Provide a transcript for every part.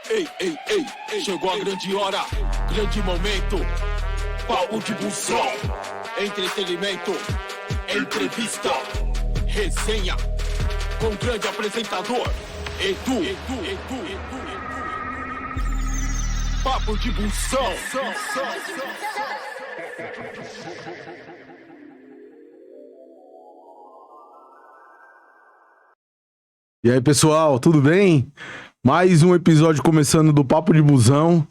Ei, chegou a grande hora, grande momento. Papo de busão, entretenimento, entrevista, resenha, com o grande apresentador, Edu. Papo de busão. E aí, pessoal, tudo bem? Mais um episódio começando do Papo de Busão.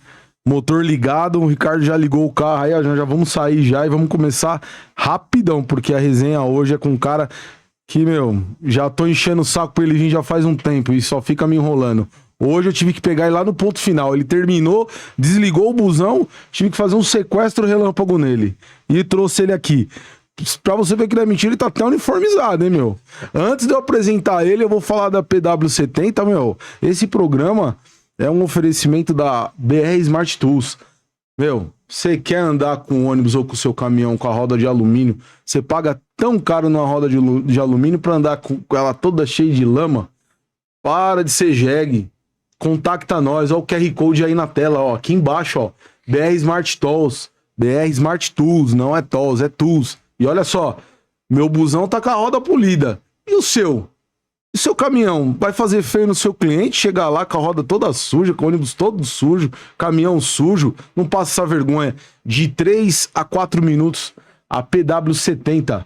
Motor ligado, o Ricardo já ligou o carro aí, ó, já vamos sair já e vamos começar rapidão, porque a resenha hoje é com um cara que, já tô enchendo o saco pra ele vir já faz um tempo e só fica me enrolando. Hoje eu tive que pegar ele lá no ponto final. Ele terminou, desligou o busão, tive que fazer um sequestro relâmpago nele. E trouxe ele aqui. Pra você ver que não é mentira, ele tá até uniformizado, hein, meu? Antes de eu apresentar ele, eu vou falar da PW70, meu. Esse programa é um oferecimento da BR Smart Tools. Meu, você quer andar com ônibus ou com o seu caminhão com a roda de alumínio, você paga tão caro numa roda de alumínio pra andar com ela toda cheia de lama? Para de ser jegue. Contacta nós, ó o QR Code aí na tela, ó, aqui embaixo, ó. BR Smart Tools. BR Smart Tools, não é Tools, é Tools. E olha só, meu busão tá com a roda polida. E o seu? E o seu caminhão vai fazer feio no seu cliente, chegar lá com a roda toda suja, com o ônibus todo sujo, caminhão sujo, não passa essa vergonha. De 3 a 4 minutos, a PW70.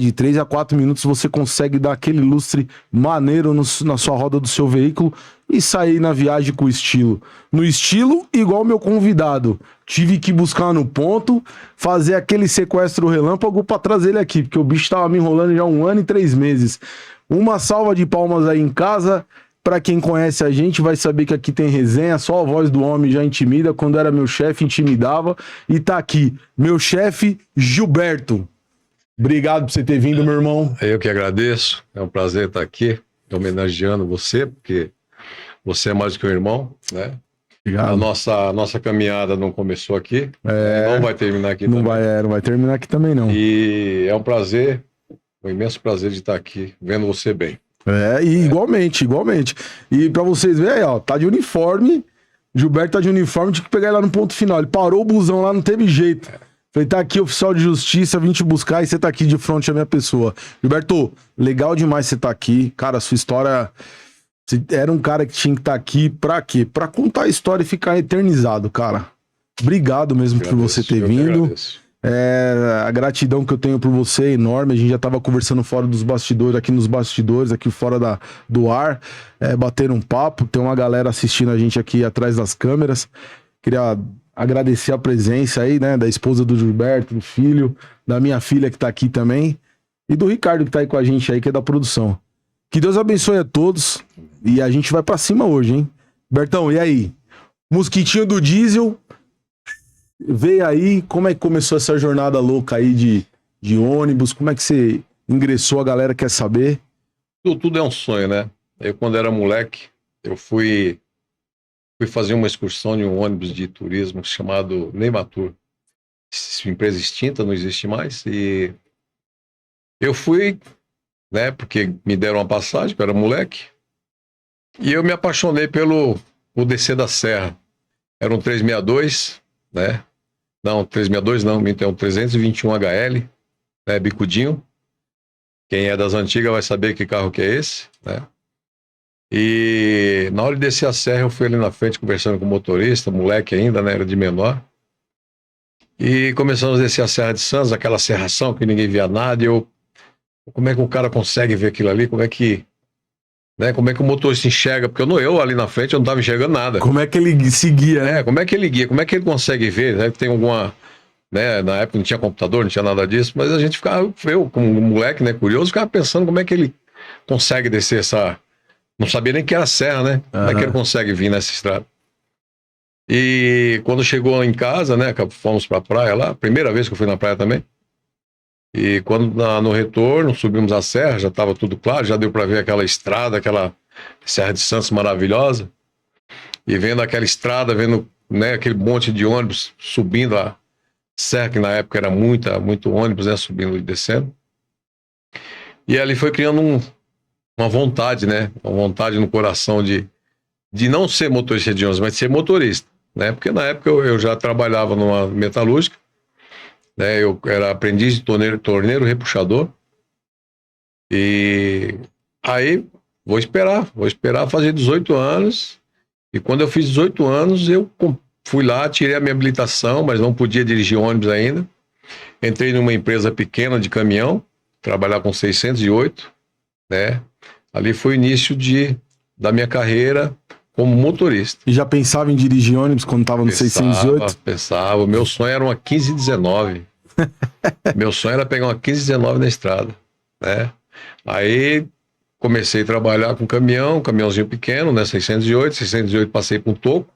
De 3 a 4 minutos você consegue dar aquele lustre maneiro na sua roda do seu veículo e sair na viagem com estilo. No estilo, igual meu convidado. Tive que buscar no ponto, fazer aquele sequestro relâmpago pra trazer ele aqui, porque o bicho tava me enrolando já 1 ano e 3 meses. Uma salva de palmas aí em casa. Pra quem conhece a gente vai saber que aqui tem resenha, só a voz do homem já intimida. Quando era meu chefe, intimidava. E tá aqui, meu chefe Gilberto. Obrigado por você ter vindo, meu irmão. Eu que agradeço, é um prazer estar aqui, homenageando você, porque você é mais do que um irmão, né? Obrigado. A nossa caminhada não começou aqui, não vai terminar aqui não também. Não vai terminar aqui também, não. E é um prazer, um imenso prazer de estar aqui, vendo você bem. Igualmente. E pra vocês verem aí, ó, tá de uniforme, Gilberto tá de uniforme, tinha que pegar ele lá no ponto final. Ele parou o busão lá, não teve jeito. Falei, tá aqui, oficial de justiça, vim te buscar e você tá aqui de frente à minha pessoa. Gilberto, legal demais você tá aqui. Cara, sua história... Você era um cara que tinha que estar aqui pra quê? Pra contar a história e ficar eternizado, cara. Obrigado mesmo por você ter vindo. A gratidão que eu tenho por você é enorme. A gente já tava conversando fora dos bastidores, aqui nos bastidores, aqui fora do ar, bater um papo. Tem uma galera assistindo a gente aqui atrás das câmeras. Queria agradecer a presença aí, né, da esposa do Gilberto, do filho, da minha filha que tá aqui também, e do Ricardo que tá aí com a gente aí, que é da produção. Que Deus abençoe a todos, e a gente vai pra cima hoje, hein? Bertão, e aí? Mosquitinho do diesel, veio aí, como é que começou essa jornada louca aí de ônibus, como é que você ingressou, a galera quer saber? Tudo é um sonho, né? Eu, quando era moleque, eu fui fazer uma excursão em um ônibus de turismo chamado Neymatur. Essa empresa extinta, não existe mais. E eu fui, né, porque me deram uma passagem, eu era moleque. E eu me apaixonei pelo descer da serra. Era um 362, né? Não, 362 não, então um 321 HL, né, bicudinho. Quem é das antigas vai saber que carro que é esse, né? E na hora de descer a serra, eu fui ali na frente conversando com o motorista, moleque ainda, né? Era de menor. E começamos a descer a Serra de Santos, aquela serração que ninguém via nada. E como é que o cara consegue ver aquilo ali? Como é que o motorista enxerga? Porque eu ali na frente, eu não estava enxergando nada. Como é que ele seguia, né? Como é que ele guia? Como é que ele consegue ver? Né? Tem alguma... Né? Na época não tinha computador, não tinha nada disso, mas a gente ficava, eu como moleque, né, curioso, ficava pensando como é que ele consegue descer essa... Não sabia nem que era serra, né? Como é que ele consegue vir nessa estrada? E quando chegou em casa, né? Fomos pra praia lá, primeira vez que eu fui na praia também. E quando no retorno, subimos a serra, já estava tudo claro, já deu para ver aquela estrada, aquela Serra de Santos maravilhosa. E vendo aquela estrada, vendo, né, aquele monte de ônibus subindo a serra, que na época era muito ônibus, né? Subindo e descendo. E ali foi criando uma vontade, né? Uma vontade no coração de de não ser motorista de ônibus, mas de ser motorista, né? Porque na época eu já trabalhava numa metalúrgica, né? Eu era aprendiz de torneiro repuxador. E aí vou esperar fazer 18 anos. E quando eu fiz 18 anos, eu fui lá, tirei a minha habilitação, mas não podia dirigir ônibus ainda. Entrei numa empresa pequena de caminhão, trabalhar com 608, né? Ali foi o início da minha carreira como motorista. E já pensava em dirigir ônibus quando tava no 608? Pensava. O meu sonho era uma 1519. Meu sonho era pegar uma 1519 na estrada, né? Aí comecei a trabalhar com caminhãozinho pequeno, né? 608 passei para um toco,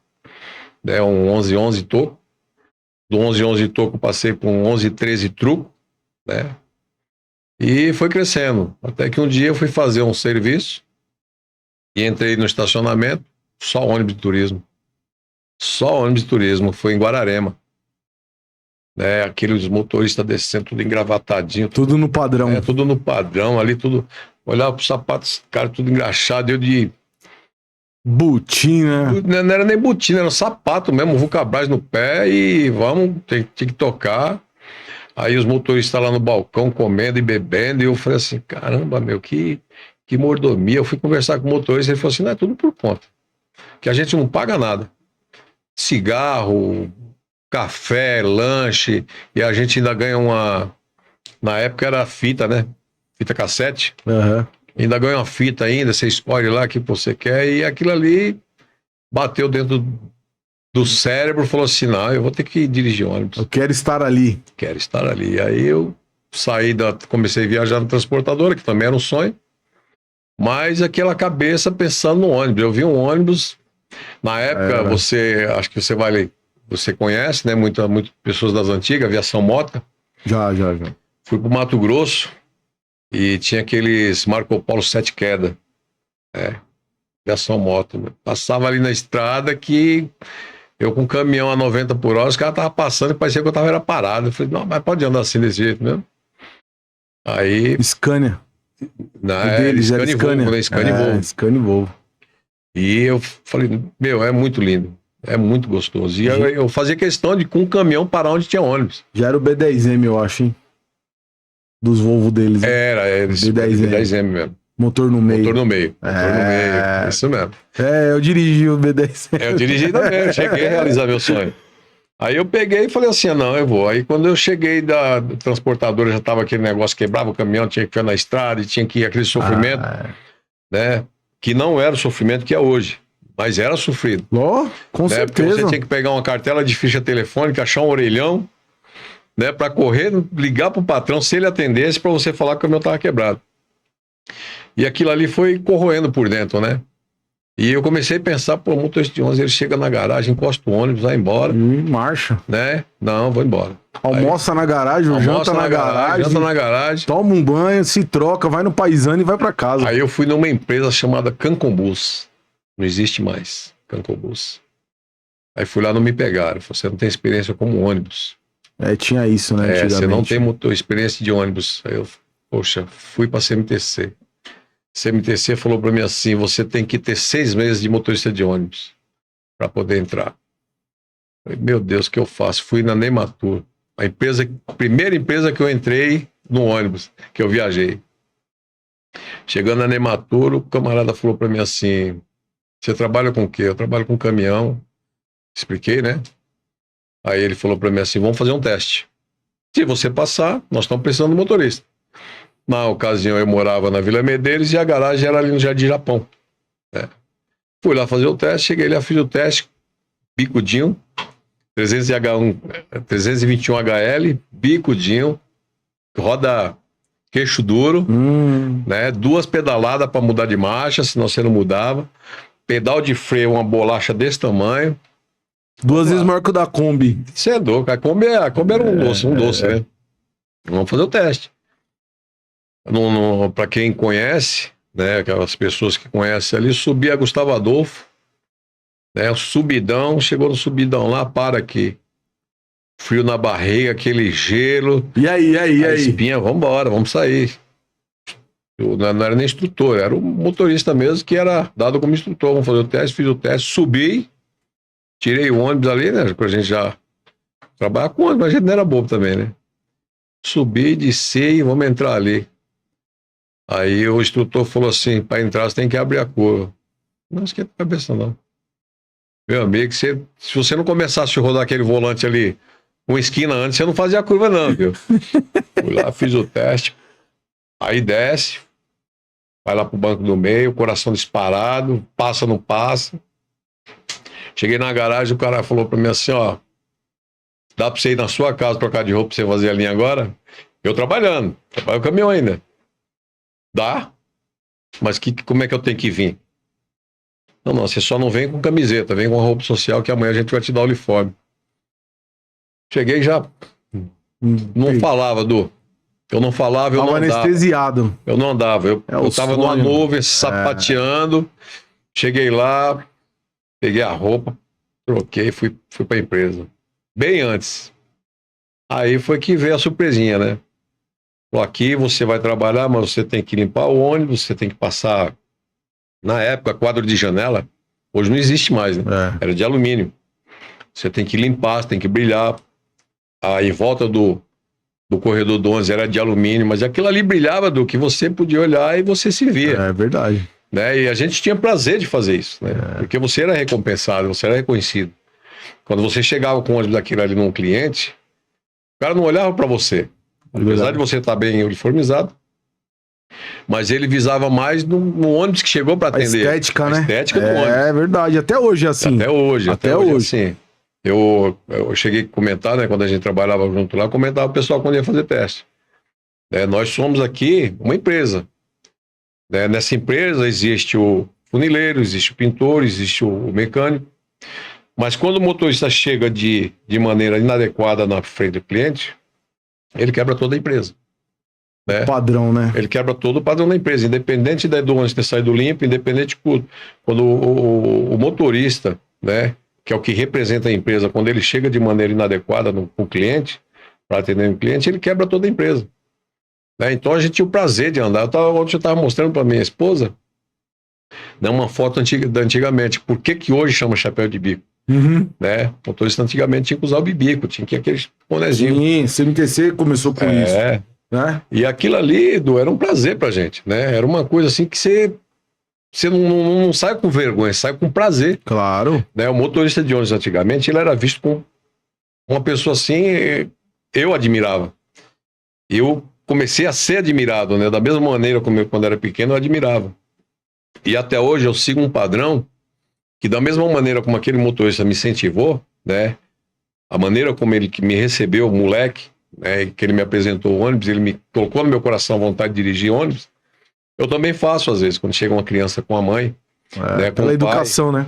né? Um 1111 toco. Do 1111 toco passei para um 1113 truco, né? E foi crescendo. Até que um dia eu fui fazer um serviço e entrei no estacionamento, só ônibus de turismo. Só ônibus de turismo, foi em Guararema. Né? Aqueles motoristas descendo, tudo engravatadinho. Tudo no padrão. Tudo no padrão, ali tudo. Olhava pro sapato, cara, tudo engraxado, eu de... Botina. Não era nem botina, era um sapato mesmo, Vulcabras no pé e vamos, tinha que tocar. Aí os motoristas lá no balcão comendo e bebendo, e eu falei assim, caramba, meu, que mordomia. Eu fui conversar com o motorista, ele falou assim, não, é tudo por conta, que a gente não paga nada. Cigarro, café, lanche, e a gente ainda ganha na época era fita, né? Fita cassete. Uhum. Ainda ganha uma fita ainda, você escolhe lá o que você quer, e aquilo ali bateu dentro do cérebro, falou assim, não, eu vou ter que dirigir ônibus. Eu quero estar ali. Quero estar ali. Aí eu comecei a viajar na transportadora, que também era um sonho, mas aquela cabeça pensando no ônibus. Eu vi um ônibus, na época, acho que você conhece, né, muitas pessoas das antigas, aviação Mota. Já. Fui pro Mato Grosso e tinha aqueles Marco Polo 7 queda. Aviação Mota. Passava ali na estrada que eu com um caminhão a 90 por hora, os caras estavam passando e parecia que eu tava parado. Eu falei, não, mas pode andar assim desse jeito mesmo? Aí... Scania. Scania e Volvo. E eu falei, meu, é muito lindo. É muito gostoso. E eu fazia questão de com um caminhão parar onde tinha ônibus. Já era o B10M, eu acho, hein? Dos Volvo deles. Hein? Era B10M mesmo. Motor no meio. Motor no meio, isso mesmo. Eu dirigi o B10M. Eu dirigi também, eu cheguei a realizar meu sonho. Aí eu peguei e falei assim, não, eu vou. Aí quando eu cheguei da transportadora, já tava aquele negócio, quebrava o caminhão, tinha que ficar na estrada, e tinha que ir aquele sofrimento, né? Que não era o sofrimento que é hoje, mas era sofrido. Com certeza. Porque você tinha que pegar uma cartela de ficha telefônica, achar um orelhão, né? Pra correr, ligar pro patrão, se ele atendesse, pra você falar que o caminhão tava quebrado. E aquilo ali foi corroendo por dentro, né? E eu comecei a pensar, pô, o motorista de ônibus, ele chega na garagem, encosta o ônibus, vai embora. Marcha. Né? Não, vou embora. Almoça na garagem, janta na garagem. Toma um banho, se troca, vai no paisano e vai pra casa. Aí eu fui numa empresa chamada Cancombus. Não existe mais, Cancombus. Aí fui lá, não me pegaram. Você não tem experiência como ônibus. Tinha isso, né? Você não tem experiência de ônibus. Aí eu, poxa, fui pra CMTC. CMTC falou para mim assim, você tem que ter 6 meses de motorista de ônibus para poder entrar. Falei, meu Deus, o que eu faço? Fui na Nematur, a primeira empresa que eu entrei no ônibus, que eu viajei. Chegando na Nematur, o camarada falou para mim assim, você trabalha com o quê? Eu trabalho com caminhão. Expliquei, né? Aí ele falou para mim assim, vamos fazer um teste. Se você passar, nós estamos precisando de motorista. Na ocasião, eu morava na Vila Medeiros e a garagem era ali no Jardim Japão. Fui lá fazer o teste, cheguei lá, fiz o teste, bicudinho, 321 HL, bicudinho, roda queixo duro, né? 2 pedaladas para mudar de marcha, senão você não mudava. Pedal de freio, uma bolacha desse tamanho. 2 vezes maior que o da Kombi. Você é louco, a Kombi era um doce, né? Vamos fazer o teste. Para quem conhece, né, aquelas pessoas que conhecem ali, subi a Gustavo Adolfo, né, subidão, chegou no subidão lá, para aqui, frio na barriga, aquele gelo, e aí? espinha, vamos embora, vamos sair. Eu não era nem instrutor, era o motorista mesmo que era dado como instrutor. Vamos fazer o teste, fiz o teste, subi, tirei o ônibus ali, né? Porque a gente já trabalha com ônibus, mas a gente não era bobo também, né? Subi, desci e vamos entrar ali. Aí o instrutor falou assim, para entrar você tem que abrir a curva. Não esquenta a cabeça não. Meu amigo, se você não começasse a rodar aquele volante ali uma esquina antes, você não fazia a curva não, viu? Fui lá, fiz o teste. Aí desce, vai lá pro banco do meio, coração disparado, passa, não passa. Cheguei na garagem, o cara falou pra mim assim, ó, dá pra você ir na sua casa trocar de roupa pra você fazer a linha agora? Eu trabalho o caminhão ainda. Dá? Mas como é que eu tenho que vir? Não, você só não vem com camiseta, vem com a roupa social que amanhã a gente vai te dar o uniforme. Cheguei já, não falava, eu não falava, eu não andava. Anestesiado. Eu não andava, eu tava numa nuvem, sapateando, cheguei lá, peguei a roupa, troquei, fui pra empresa. Bem antes. Aí foi que veio a surpresinha, né? Aqui você vai trabalhar, mas você tem que limpar o ônibus, você tem que passar... Na época, quadro de janela, hoje não existe mais, né? Era de alumínio. Você tem que limpar, você tem que brilhar. Aí, em volta do corredor do 11 era de alumínio, mas aquilo ali brilhava do que você podia olhar e você se via. É verdade. Né? E a gente tinha prazer de fazer isso, né? Porque você era recompensado, você era reconhecido. Quando você chegava com o ônibus daquilo ali num cliente, o cara não olhava para você. Apesar de você estar bem uniformizado, mas ele visava mais no ônibus que chegou para atender. A estética, né? A estética do ônibus. É verdade, até hoje é assim. Até hoje assim. Eu cheguei a comentar, né, quando a gente trabalhava junto lá, comentava o pessoal quando ia fazer teste. Nós somos aqui uma empresa. Nessa empresa existe o funileiro, existe o pintor, existe o mecânico. Mas quando o motorista chega de maneira inadequada na frente do cliente, ele quebra toda a empresa. Padrão, né? Ele quebra todo o padrão da empresa, independente do ônibus ter saído limpo, independente de tudo. Quando o motorista, né, que é o que representa a empresa, quando ele chega de maneira inadequada no cliente, para atender o cliente, ele quebra toda a empresa. Então a gente tinha o prazer de andar. Ontem eu estava mostrando para minha esposa, né, uma foto antigamente. Por que hoje chama chapéu de bico? Uhum. O motorista antigamente tinha que usar o bibico, tinha que ir aqueles bonezinhos. Sim, CMTC começou com isso. Né? E aquilo ali, Edu, era um prazer pra gente, né? Era uma coisa assim que você não sai com vergonha, sai com prazer. Claro. O motorista de ônibus antigamente, ele era visto como uma pessoa assim, eu admirava. Eu comecei a ser admirado, né? Da mesma maneira como eu, quando era pequeno, eu admirava. E até hoje eu sigo um padrão que, da mesma maneira como aquele motorista me incentivou, né? A maneira como ele me recebeu, moleque, que ele me apresentou o ônibus, ele me colocou no meu coração a vontade de dirigir ônibus. Eu também faço, às vezes, quando chega uma criança com a mãe. Pela educação, né?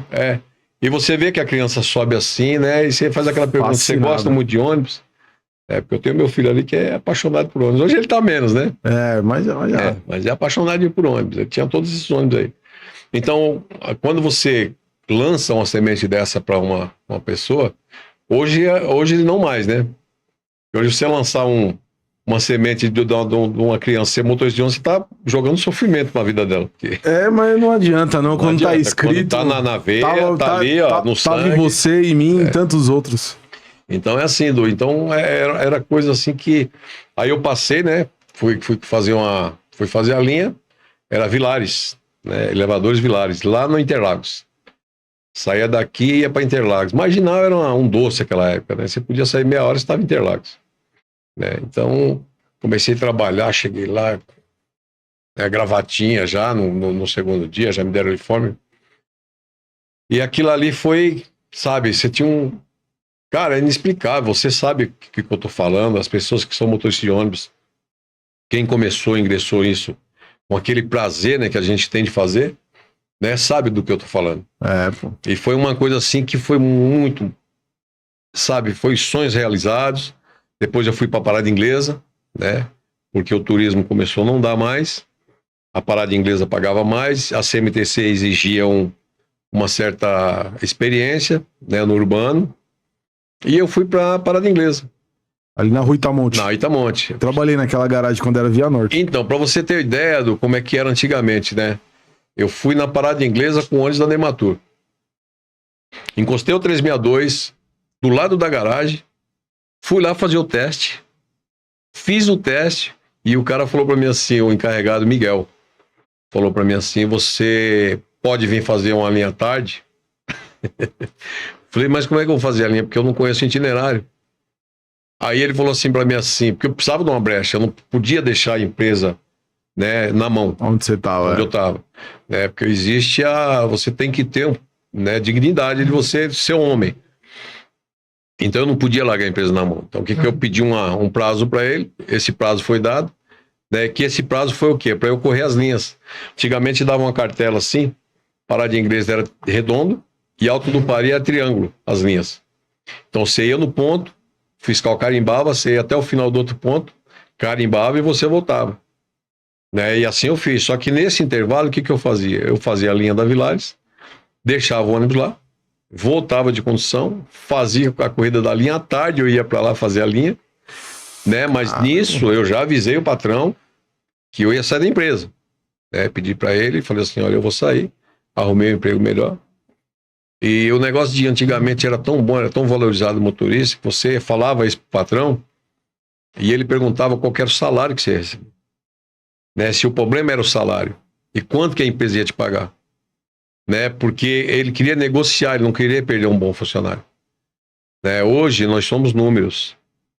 E você vê que a criança sobe assim, né? E você faz aquela pergunta, Fascinado. Você gosta muito de ônibus? Porque eu tenho meu filho ali que é apaixonado por ônibus. Hoje ele tá menos, né? Mas é apaixonado por ônibus. Ele tinha todos esses ônibus aí. Então, quando você lança uma semente dessa para uma pessoa, hoje não mais, né? Hoje você lançar uma semente de uma criança ser motorista de ônibus, você tá jogando sofrimento na vida dela. Porque... mas não adianta não. Quando tá escrito... Quando tá na veia, tá ali, ó, no sangue. Tava em você, em mim, em tantos outros. Então é assim, Edu. Então era coisa assim que... Aí eu passei, né? Fui fazer a linha. Era Vilares, né? Elevadores Vilares, lá no Interlagos. Saía daqui e ia para Interlagos. Imaginava, era um doce aquela época, né? Você podia sair meia hora e estava em Interlagos. Então, comecei a trabalhar, cheguei lá, gravatinha já no segundo dia, já me deram uniforme. E aquilo ali foi, sabe, você tinha um... Cara, é inexplicável, você sabe o que eu tô falando, as pessoas que são motoristas de ônibus, quem ingressou isso com aquele prazer, né, que a gente tem de fazer, né, sabe do que eu tô falando. Pô. E foi uma coisa assim que foi muito, sabe, foi sonhos realizados. Depois eu fui para a parada inglesa, né, porque o turismo começou a não dar mais, a parada inglesa pagava mais, a CMTC exigia uma certa experiência, né, no urbano, e eu fui para a parada inglesa. Ali na Rua Itamonte. Na Itamonte. Trabalhei naquela garagem quando era Via Norte. Então, para você ter ideia do como é que era antigamente, né? Eu fui na parada inglesa com ônibus da Nematur. Encostei o 362 do lado da garagem, fui lá fazer o teste, fiz o teste e o cara falou para mim assim, o encarregado Miguel, falou para mim assim, você pode vir fazer uma linha à tarde? Falei, mas como é que eu vou fazer a linha? Porque eu não conheço o itinerário. Aí ele falou assim para mim assim, porque eu precisava de uma brecha, eu não podia deixar a empresa, né, na mão. Onde você tava? Onde eu tava. Né, porque existe você tem que ter, né, dignidade de você ser homem. Então eu não podia largar a empresa na mão. Então o que eu pedi um prazo para ele, esse prazo foi dado, né, que esse prazo foi o quê? Para eu correr as linhas. Antigamente dava uma cartela assim, parada de inglês era redondo e Alto do Pari era triângulo, as linhas. Então você ia no ponto, o fiscal carimbava, você ia até o final do outro ponto, carimbava e você voltava. Né? E assim eu fiz. Só que nesse intervalo, o que eu fazia? Eu fazia a linha da Vilares, deixava o ônibus lá, voltava de condução, fazia a corrida da linha, à tarde eu ia para lá fazer a linha, né? Mas nisso eu já avisei o patrão que eu ia sair da empresa. Né? Pedi para ele, falei assim, olha, eu vou sair, arrumei um emprego melhor. E o negócio de antigamente era tão bom, era tão valorizado o motorista, que você falava isso pro patrão e ele perguntava qual era o salário que você recebia. Né? Se o problema era o salário e quanto que a empresa ia te pagar. Né? Porque ele queria negociar, ele não queria perder um bom funcionário. Né? Hoje nós somos números.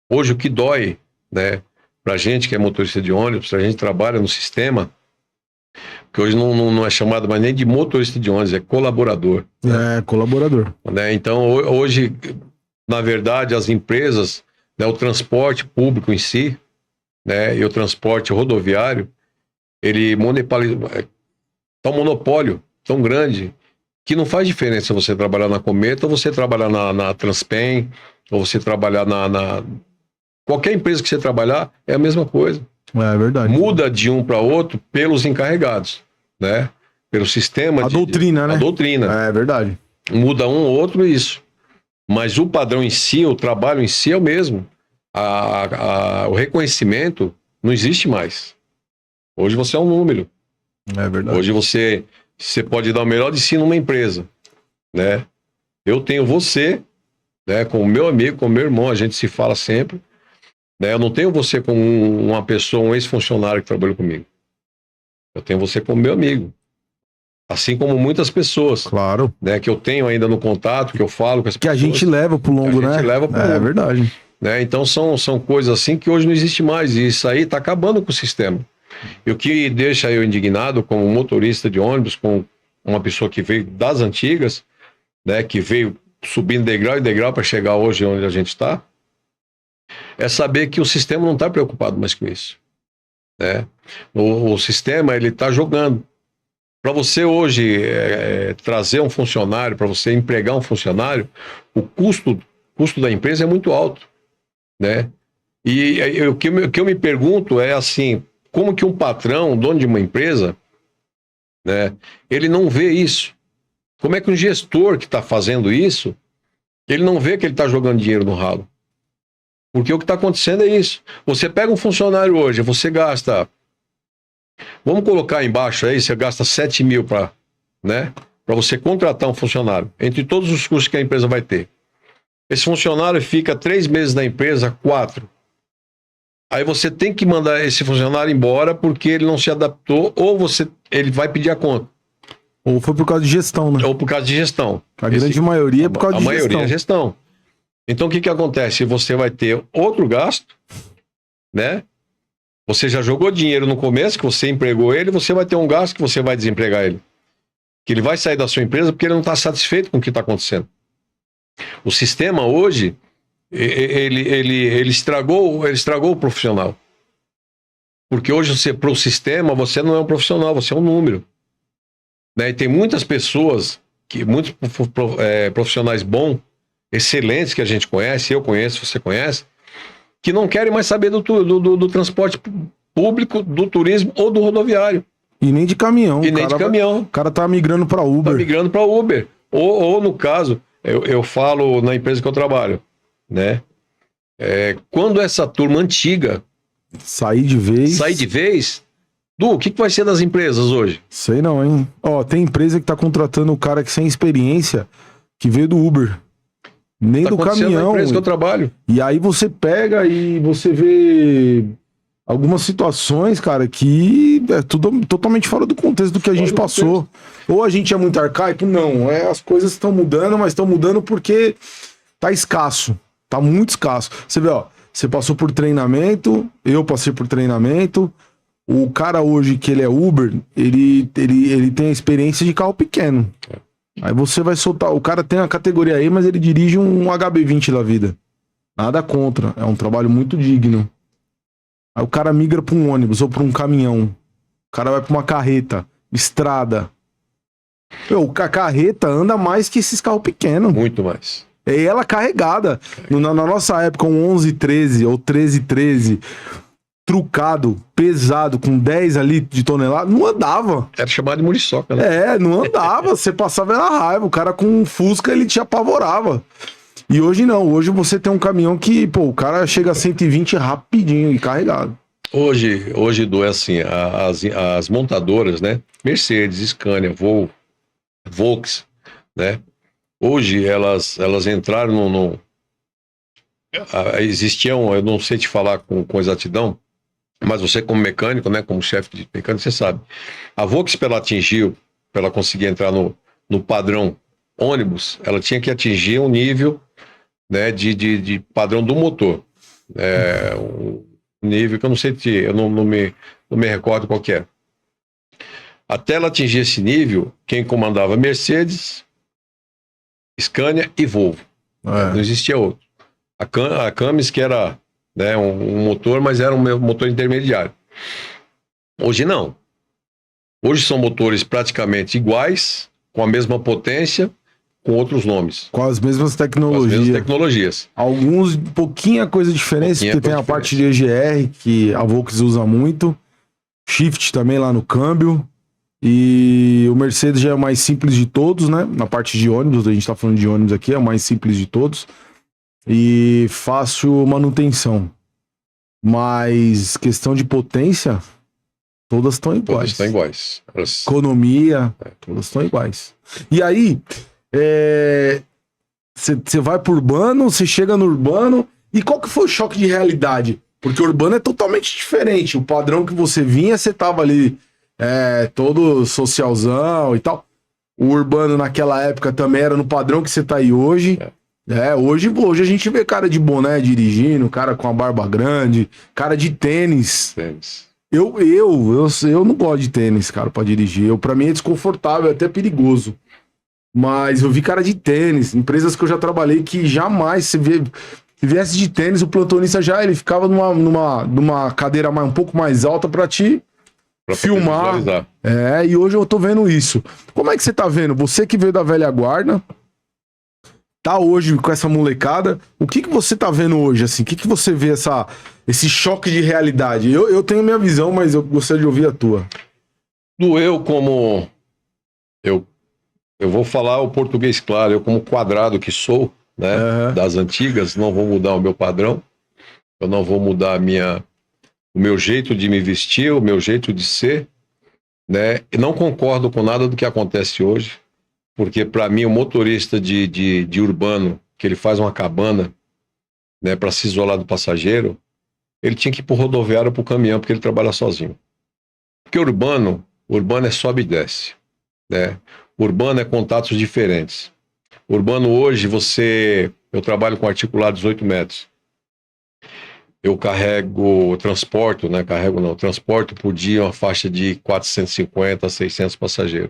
Hoje o que dói, né, pra gente que é motorista de ônibus, a gente trabalha no sistema, que hoje não é chamado mais nem de motorista de ônibus, é colaborador. É, colaborador. Né? Então, hoje, na verdade, as empresas, né, o transporte público em si, né, e o transporte rodoviário, ele tá um monopólio tão grande que não faz diferença você trabalhar na Cometa ou você trabalhar na Transpen, ou você trabalhar qualquer empresa que você trabalhar, é a mesma coisa. É verdade. Muda de um para outro pelos encarregados, né? Pelo sistema. A doutrina, né? A doutrina. É verdade. Muda um ou outro, isso. Mas o padrão em si, o trabalho em si é o mesmo. O reconhecimento não existe mais. Hoje você é um número. É verdade. Hoje você pode dar o melhor de si numa empresa, né? Eu tenho você, né, como meu amigo, como meu irmão, a gente se fala sempre. Né? Eu não tenho você como uma pessoa, um ex-funcionário que trabalhou comigo. Eu tenho você como meu amigo. Assim como muitas pessoas. Claro. Né, que eu tenho ainda no contato, que eu falo com as pessoas. Que a gente leva pro longo, né? A gente leva pro longo. É verdade. Né? Então são coisas assim que hoje não existe mais. E isso aí está acabando com o sistema. E o que deixa eu indignado como motorista de ônibus, com uma pessoa que veio das antigas, né, que veio subindo degrau em degrau para chegar hoje onde a gente está, é saber que o sistema não está preocupado mais com isso. Né? O sistema, ele está jogando. Para você hoje trazer um funcionário, para você empregar um funcionário, o custo da empresa é muito alto. Né? E o que eu me pergunto é assim, como que um patrão, dono de uma empresa, né, ele não vê isso? Como é que um gestor que está fazendo isso, ele não vê que ele está jogando dinheiro no ralo? Porque o que está acontecendo é isso. Você pega um funcionário hoje, você gasta... Vamos colocar embaixo aí, você gasta 7 mil para, né, você contratar um funcionário, entre todos os custos que a empresa vai ter. Esse funcionário fica 3 meses na empresa, 4. Aí você tem que mandar esse funcionário embora porque ele não se adaptou, ou ele vai pedir a conta. Ou foi por causa de gestão, né? Ou por causa de gestão. A grande maioria é por causa de gestão. A maioria é gestão. Então o que acontece? Você vai ter outro gasto, né? Você já jogou dinheiro no começo, que você empregou ele, você vai ter um gasto que você vai desempregar ele. Que ele vai sair da sua empresa porque ele não está satisfeito com o que está acontecendo. O sistema hoje, ele estragou o profissional. Porque hoje, para o sistema, você não é um profissional, você é um número. Né? E tem muitas pessoas, muitos profissionais bons, excelentes que a gente conhece, eu conheço, você conhece, que não querem mais saber do transporte público, do turismo ou do rodoviário. E nem de caminhão. E nem de caminhão. O cara tá migrando para Uber. Tá migrando para Uber. Ou no caso, eu falo na empresa que eu trabalho, né? Quando essa turma antiga Sair de vez. sair de vez, o que vai ser das empresas hoje? Sei não, hein? Ó, tem empresa que tá contratando o cara que sem experiência, que veio do Uber. Nem Tá do acontecendo na caminhão. empresa que eu trabalho. E aí você pega e você vê algumas situações, cara, que é tudo totalmente fora do contexto do que a gente passou. Ou a gente é muito arcaico? Não. As coisas estão mudando, mas estão mudando porque tá escasso. Tá muito escasso. Você vê, ó, você passou por treinamento, eu passei por treinamento. O cara hoje que ele é Uber, ele tem a experiência de carro pequeno. Aí você vai soltar, o cara tem a categoria aí, mas ele dirige um HB20 da vida. Nada contra, é um trabalho muito digno. Aí o cara migra pra um ônibus ou pra um caminhão. O cara vai pra uma carreta, estrada. A carreta anda mais que esses carros pequenos. Muito mais. É ela carregada. Na nossa época, um 1113 ou 1313, trucado, pesado, com 10 ali de tonelada, não andava. Era chamado de muriçoca, né? Não andava. Você passava na raiva. O cara com um Fusca, ele te apavorava. E hoje não. Hoje você tem um caminhão que, pô, o cara chega a 120 rapidinho e carregado. Hoje Edu, é assim, as montadoras, né? Mercedes, Scania, Volks, né? Hoje elas entraram existiam, eu não sei te falar com exatidão, mas você como mecânico, né? Como chefe de mecânico, você sabe. A Volks, para ela conseguir entrar no padrão ônibus, ela tinha que atingir um nível, né, de padrão do motor. Um nível que eu não sei, eu não me recordo qual que é. Até ela atingir esse nível, quem comandava Mercedes, Scania e Volvo. Não existia outro. A Camis, que era, né, um motor, mas era um motor intermediário. Hoje não. Hoje são motores praticamente iguais, com a mesma potência, com outros nomes. Com as mesmas tecnologias. Alguns, pouquinha coisa diferente, porque tem a parte de EGR, que a Volks usa muito. Shift também lá no câmbio. E o Mercedes já é o mais simples de todos, né? Na parte de ônibus, a gente tá falando de ônibus aqui, é o mais simples de todos. E fácil manutenção. Mas questão de potência, todas estão iguais. Todas estão iguais. Economia, todas estão iguais. E aí, você vai pro urbano, você chega no urbano, e qual que foi o choque de realidade? Porque o urbano é totalmente diferente. O padrão que você vinha, você tava ali todo socialzão e tal. O urbano naquela época também era no padrão que você tá aí hoje. Hoje a gente vê cara de boné dirigindo, cara com a barba grande, cara de tênis. Eu não gosto de tênis, cara, pra dirigir. Pra mim é desconfortável, é até perigoso. Mas eu vi cara de tênis, empresas que eu já trabalhei que jamais, se viesse de tênis, o plantonista ele ficava numa cadeira um pouco mais alta pra filmar. E hoje eu tô vendo isso. Como é que você tá vendo? Você que veio da velha guarda, tá hoje com essa molecada, o que você tá vendo hoje, assim? O que você vê esse choque de realidade? Eu tenho minha visão, mas eu gostaria de ouvir a tua. Eu vou falar o português claro, eu como quadrado que sou, né, das antigas, não vou mudar o meu padrão, eu não vou mudar o meu jeito de me vestir, o meu jeito de ser, né, e não concordo com nada do que acontece hoje, porque para mim o motorista de urbano, que ele faz uma cabana, né, para se isolar do passageiro, ele tinha que ir pro rodoviário ou pro caminhão, porque ele trabalha sozinho. Porque urbano é sobe e desce, né? Urbano é contatos diferentes. Urbano hoje, eu trabalho com articulado 18 metros. Eu transporto por dia uma faixa de 450 a 600 passageiros.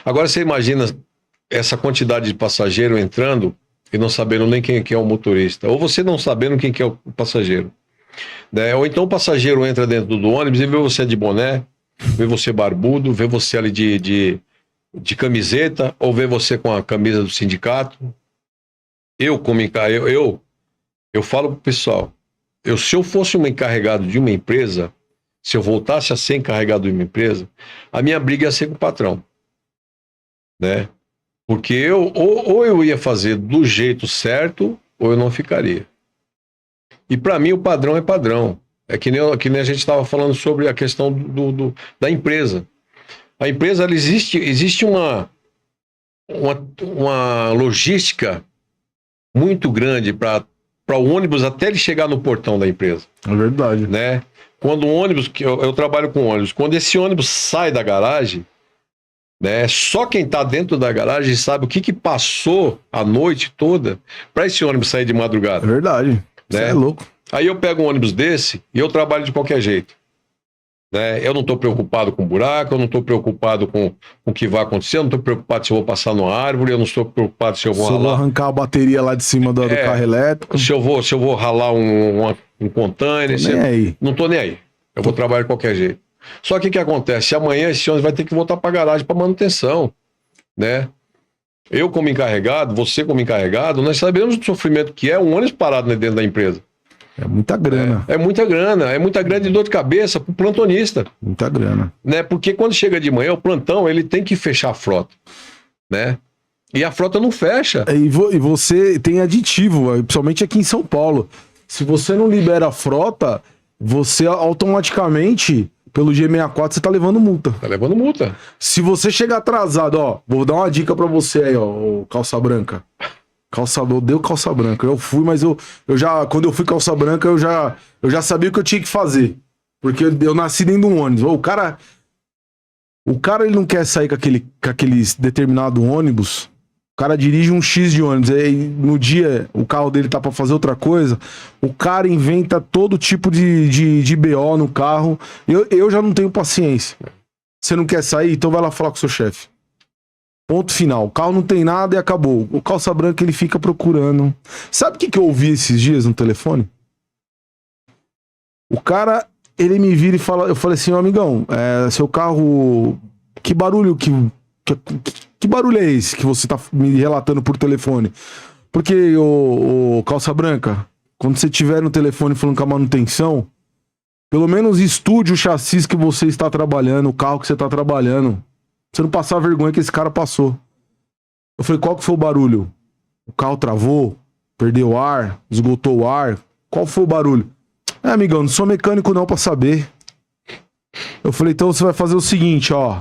Agora você imagina essa quantidade de passageiro entrando e não sabendo nem quem é o motorista, ou você não sabendo quem que é o passageiro, né? Ou então o passageiro entra dentro do ônibus e vê você de boné, vê você barbudo, vê você ali de camiseta, ou vê você com a camisa do sindicato. Eu falo pro pessoal, se eu fosse um encarregado de uma empresa, se eu voltasse a ser encarregado de uma empresa, a minha briga ia ser com o patrão, né? Porque ou eu ia fazer do jeito certo, ou eu não ficaria. E para mim o padrão é padrão. É que nem a gente estava falando sobre a questão da empresa. A empresa, ela existe uma logística muito grande para o ônibus até ele chegar no portão da empresa. É verdade. Né? Quando o ônibus, que eu trabalho com ônibus, quando esse ônibus sai da garagem, né, só quem está dentro da garagem sabe o que passou a noite toda para esse ônibus sair de madrugada. É verdade. Você Né? é louco. Aí eu pego um ônibus desse e eu trabalho de qualquer jeito. Né? Eu não estou preocupado com buraco, eu não estou preocupado com o que vai acontecer, eu não estou preocupado se eu vou passar numa árvore, eu não estou preocupado se eu vou Se eu vou arrancar a bateria lá de cima do carro elétrico. Se eu vou ralar um container. Tô nem aí. Não estou nem aí. Eu vou trabalhar de qualquer jeito. Só que o que acontece? Amanhã esse ônibus vai ter que voltar para a garagem para manutenção. Né? Eu como encarregado, você como encarregado, nós sabemos do sofrimento que é um ônibus parado dentro da empresa. É muita grana. É muita grana de dor de cabeça pro plantonista. Muita grana. Né? Porque quando chega de manhã, o plantão, ele tem que fechar a frota. Né? E a frota não fecha. E você tem aditivo, principalmente aqui em São Paulo. Se você não libera a frota, você automaticamente, pelo G64, você tá levando multa. Tá levando multa. Se você chegar atrasado, ó, vou dar uma dica pra você aí, ó, o calça branca. Eu dei calça branca. Eu fui, mas eu já, quando eu fui calça branca, eu já sabia o que eu tinha que fazer. Porque eu nasci dentro de um ônibus. O cara ele não quer sair com aquele determinado ônibus. O cara dirige um X de ônibus. Aí no dia o carro dele tá pra fazer outra coisa. O cara inventa todo tipo de BO no carro. Eu já não tenho paciência. Você não quer sair? Então vai lá falar com o seu chefe. Ponto final. O carro não tem nada e acabou. O calça branca ele fica procurando. Sabe o que eu ouvi esses dias no telefone? O cara, ele me vira e fala, eu falei assim, amigão, seu carro, que barulho que barulho é esse que você tá me relatando por telefone? Porque o calça branca, quando você tiver no telefone falando com a manutenção, pelo menos estude o chassi que você está trabalhando, o carro que você está trabalhando. Você não passar a vergonha que esse cara passou. Eu falei, qual que foi o barulho? O carro travou? Perdeu o ar? Esgotou o ar? Qual foi o barulho? Amigão, não sou mecânico não pra saber. Eu falei, então você vai fazer o seguinte, ó.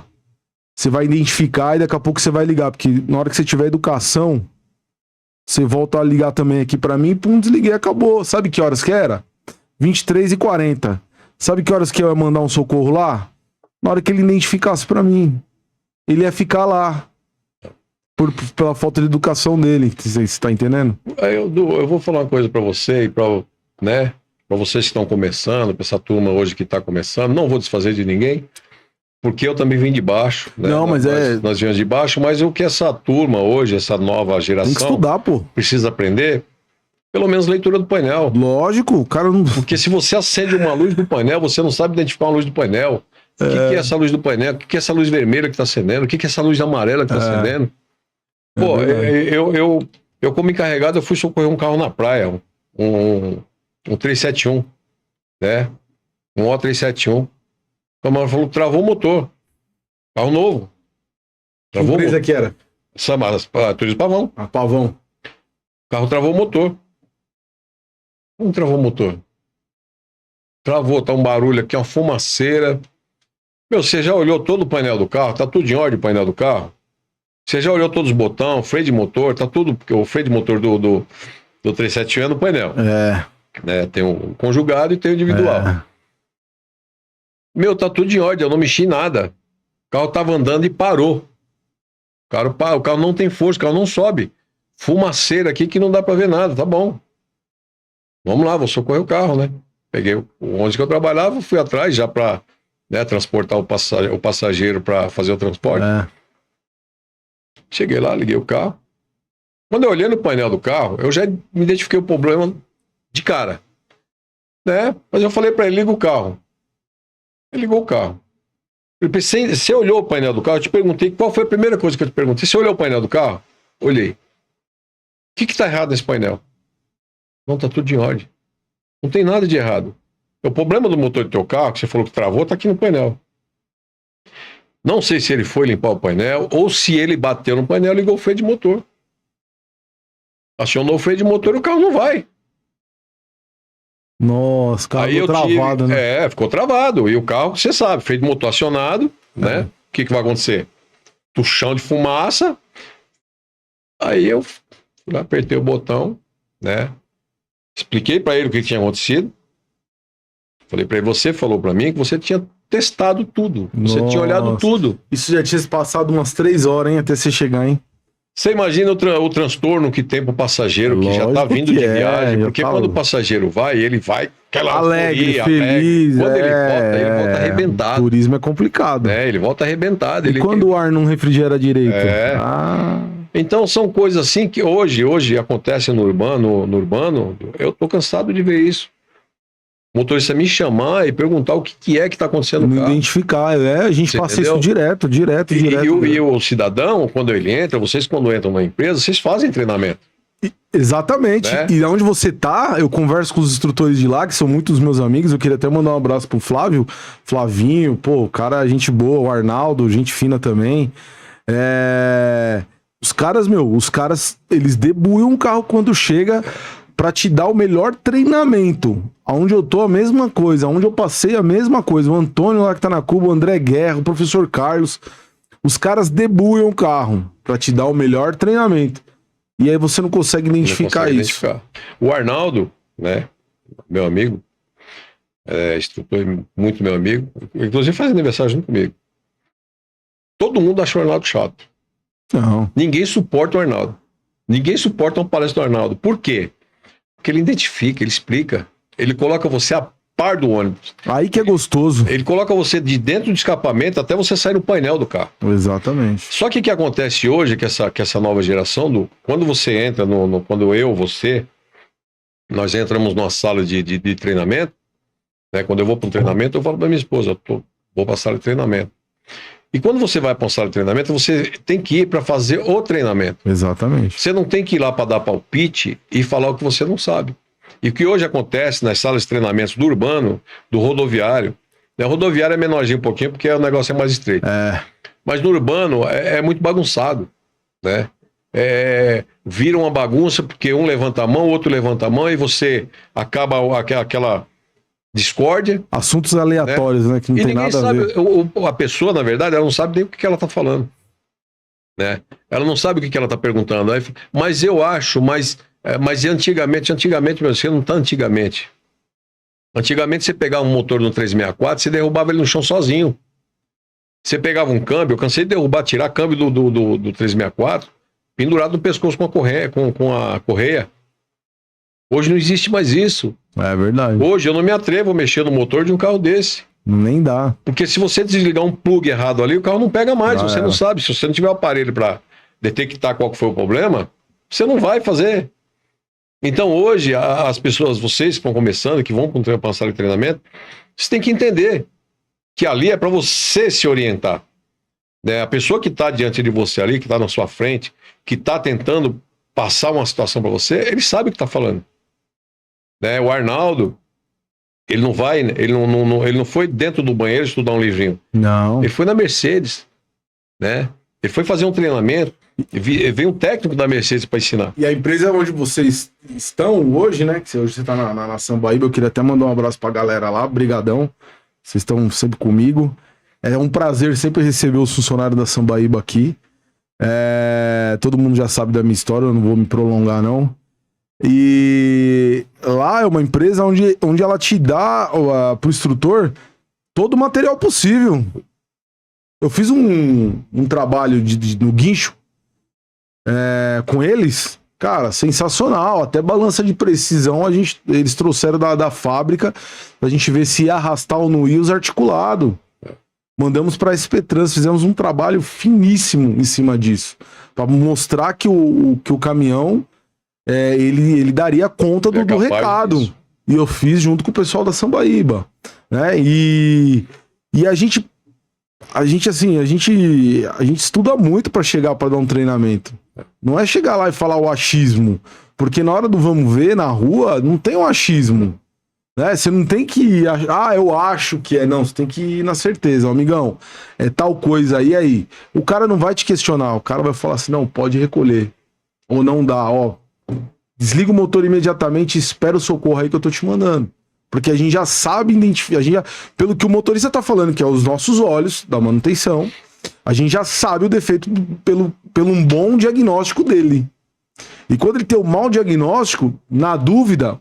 Você vai identificar e daqui a pouco você vai ligar. Porque na hora que você tiver educação, você volta a ligar também aqui pra mim. Pum, desliguei, acabou. Sabe que horas que era? 23h40. Sabe que horas que eu ia mandar um socorro lá? Na hora que ele identificasse pra mim. Ele ia ficar lá. Pela falta de educação dele. Você tá entendendo? Eu vou falar uma coisa pra você e pra vocês que estão começando, pra essa turma hoje que tá começando. Não vou desfazer de ninguém, porque eu também vim de baixo. Né? Não, mas nós viemos de baixo, mas o que essa turma hoje, essa nova geração... Tem que estudar, pô. Precisa aprender, pelo menos leitura do painel. Lógico, o cara não... Porque se você acende uma luz do painel, você não sabe identificar uma luz do painel. O que é essa luz do painel? O que é essa luz vermelha que está acendendo? O que é essa luz amarela que está acendendo? Pô, eu como encarregado, eu fui socorrer um carro na praia, um 371, né? Um O371. O camarada falou que travou o motor. Carro novo. Travou que empresa que era? Turismo Pavão. Pavão. O carro travou o motor. Como travou o motor? Travou, tá um barulho aqui, uma fumaceira. Meu, você já olhou todo o painel do carro? Tá tudo em ordem o painel do carro? Você já olhou todos os botões, freio de motor? Tá tudo... Porque o freio de motor do 371 é no painel. Né? Tem o conjugado e tem o individual. Meu, tá tudo em ordem, eu não mexi em nada. O carro tava andando e parou. O carro não tem força, o carro não sobe. Fumaceira aqui que não dá pra ver nada, tá bom. Vamos lá, vou socorrer o carro, né? Peguei o ônibus que eu trabalhava, fui atrás já pra... Né, transportar o passageiro para fazer o transporte. Cheguei lá, liguei o carro. Quando eu olhei no painel do carro, eu já me identifiquei o problema de cara. Né? Mas eu falei para ele, liga o carro. Ele ligou o carro. Você olhou o painel do carro? Eu te perguntei, qual foi a primeira coisa que eu te perguntei? Você olhou o painel do carro? Olhei. O que está errado nesse painel? Não, está tudo em ordem. Não tem nada de errado. O problema do motor do teu carro, que você falou que travou, tá aqui no painel. Não sei se ele foi limpar o painel ou se ele bateu no painel e ligou o freio de motor. Acionou o freio de motor e o carro não vai. Nossa, o carro Aí ficou eu travado, tive, né? ficou travado. E o carro, você sabe, freio de motor acionado, né? O que vai acontecer? Tuchão de fumaça. Aí eu fui lá, apertei o botão, né? Expliquei para ele o que tinha acontecido. Falei para ele, você falou para mim que você tinha testado tudo. Você tinha olhado Nossa. tudo. Isso já tinha se passado umas 3 horas, hein, até você chegar, hein? Você imagina o transtorno que tem pro passageiro que já tá Lógico vindo que de é, viagem, já porque tá quando o louco. passageiro vai, ele vai aquela Alegre, euforia, feliz. Quando ele volta arrebentado, Turismo é complicado. né? Ele volta arrebentado. E quando o ar não refrigera direito? É. Ah, Então são coisas assim que hoje acontecem no urbano, eu tô cansado de ver isso. O motorista me chamar e perguntar o que é que tá acontecendo no não carro. identificar. A gente Você passa entendeu? isso direto. E o cidadão, quando ele entra, vocês quando entram na empresa, vocês fazem treinamento. Exatamente. Né? E onde você tá, eu converso com os instrutores de lá, que são muitos meus amigos. Eu queria até mandar um abraço pro Flávio, Flavinho, pô, cara, gente boa, o Arnaldo, gente fina também. Os caras, eles debuiam o carro quando chega pra te dar o melhor treinamento. Aonde eu tô, a mesma coisa. Aonde eu passei, a mesma coisa. O Antônio lá que tá na Cuba, o André Guerra, o professor Carlos. Os caras debuiam o carro pra te dar o melhor treinamento. E aí você não consegue identificar isso. O Arnaldo, né, meu amigo, instrutor muito meu amigo, inclusive faz aniversário junto comigo. Todo mundo acha o Arnaldo chato. Não. Ninguém suporta o Arnaldo. Ninguém suporta uma palestra do Arnaldo. Por quê? Porque ele identifica, ele explica. Ele coloca você a par do ônibus. Aí que é gostoso. Ele coloca você de dentro do escapamento até você sair no painel do carro. Exatamente. Só que o que acontece hoje, que essa nova geração, quando você entra, quando você, nós entramos numa sala de treinamento, né? Quando eu vou para um treinamento, eu falo para minha esposa, vou para a sala de treinamento. E quando você vai para uma sala de treinamento, você tem que ir para fazer o treinamento. Exatamente. Você não tem que ir lá para dar palpite e falar o que você não sabe. E o que hoje acontece nas salas de treinamentos do urbano, do rodoviário, né? O rodoviário é menorzinho um pouquinho porque o negócio é mais estreito. Mas no urbano é muito bagunçado, né? Vira uma bagunça porque um levanta a mão, o outro levanta a mão e você acaba aquela discórdia. Assuntos aleatórios, né? Que não tem nada a ver. A pessoa, na verdade, ela não sabe nem o que ela está falando. Né? Ela não sabe o que ela está perguntando. Mas eu acho, mas antigamente, você não está antigamente. Antigamente, você pegava um motor no 364, você derrubava ele no chão sozinho. Você pegava um câmbio, eu cansei de tirar câmbio do 364, pendurado no pescoço com a correia. Hoje não existe mais isso. É verdade. Hoje eu não me atrevo a mexer no motor de um carro desse. Nem dá. Porque se você desligar um plug errado ali, o carro não pega mais. Você não sabe. Se você não tiver o aparelho para detectar qual que foi o problema, você não vai fazer. Então hoje, as pessoas, vocês que estão começando, que vão para uma sala de treinamento, você tem que entender que ali é para você se orientar. Né? A pessoa que está diante de você ali, que está na sua frente, que está tentando passar uma situação para você, ele sabe o que está falando. Né? O Arnaldo, ele não foi dentro do banheiro estudar um livrinho. Não. Ele foi na Mercedes, né? Ele foi fazer um treinamento, veio um técnico da Mercedes para ensinar. E a empresa onde vocês estão hoje, né? Que hoje você está na Sambaíba, eu queria até mandar um abraço para a galera lá, brigadão. Vocês estão sempre comigo. É um prazer sempre receber os funcionários da Sambaíba aqui. Todo mundo já sabe da minha história, eu não vou me prolongar, não. E lá é uma empresa onde ela te dá pro instrutor todo o material possível. Eu fiz um trabalho no guincho com eles, cara, sensacional. Até balança de precisão eles trouxeram da fábrica pra gente ver se ia arrastar ou não ia os articulados. Mandamos pra SP Trans, fizemos um trabalho finíssimo em cima disso, pra mostrar que o caminhão ele daria conta do recado. Disso. E eu fiz junto com o pessoal da Sambaíba, né? E a gente estuda muito para chegar para dar um treinamento. Não é chegar lá e falar o achismo, porque na hora do vamos ver na rua não tem um achismo, né? Você não tem que eu acho que é, não, você tem que ir na certeza, amigão, é tal coisa aí. O cara não vai te questionar, o cara vai falar assim, não, pode recolher ou não dá, desliga o motor imediatamente e espera o socorro aí que eu tô te mandando. Porque a gente já sabe identificar, pelo que o motorista tá falando, que é os nossos olhos da manutenção, a gente já sabe o defeito pelo um bom diagnóstico dele. E quando ele tem um mau diagnóstico, na dúvida,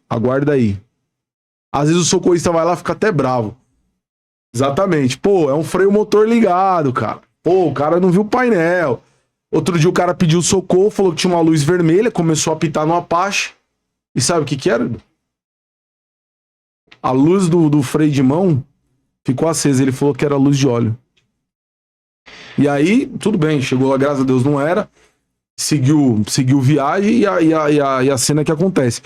aguarda aí. Às vezes o socorrista vai lá e fica até bravo. Exatamente. Pô, é um freio motor ligado, cara. Pô, o cara não viu o painel. Outro dia o cara pediu socorro, falou que tinha uma luz vermelha, começou a apitar no Apache. E sabe o que era? A luz do freio de mão ficou acesa. Ele falou que era luz de óleo. E aí, tudo bem, chegou lá, graças a Deus não era. Seguiu viagem e a cena que acontece.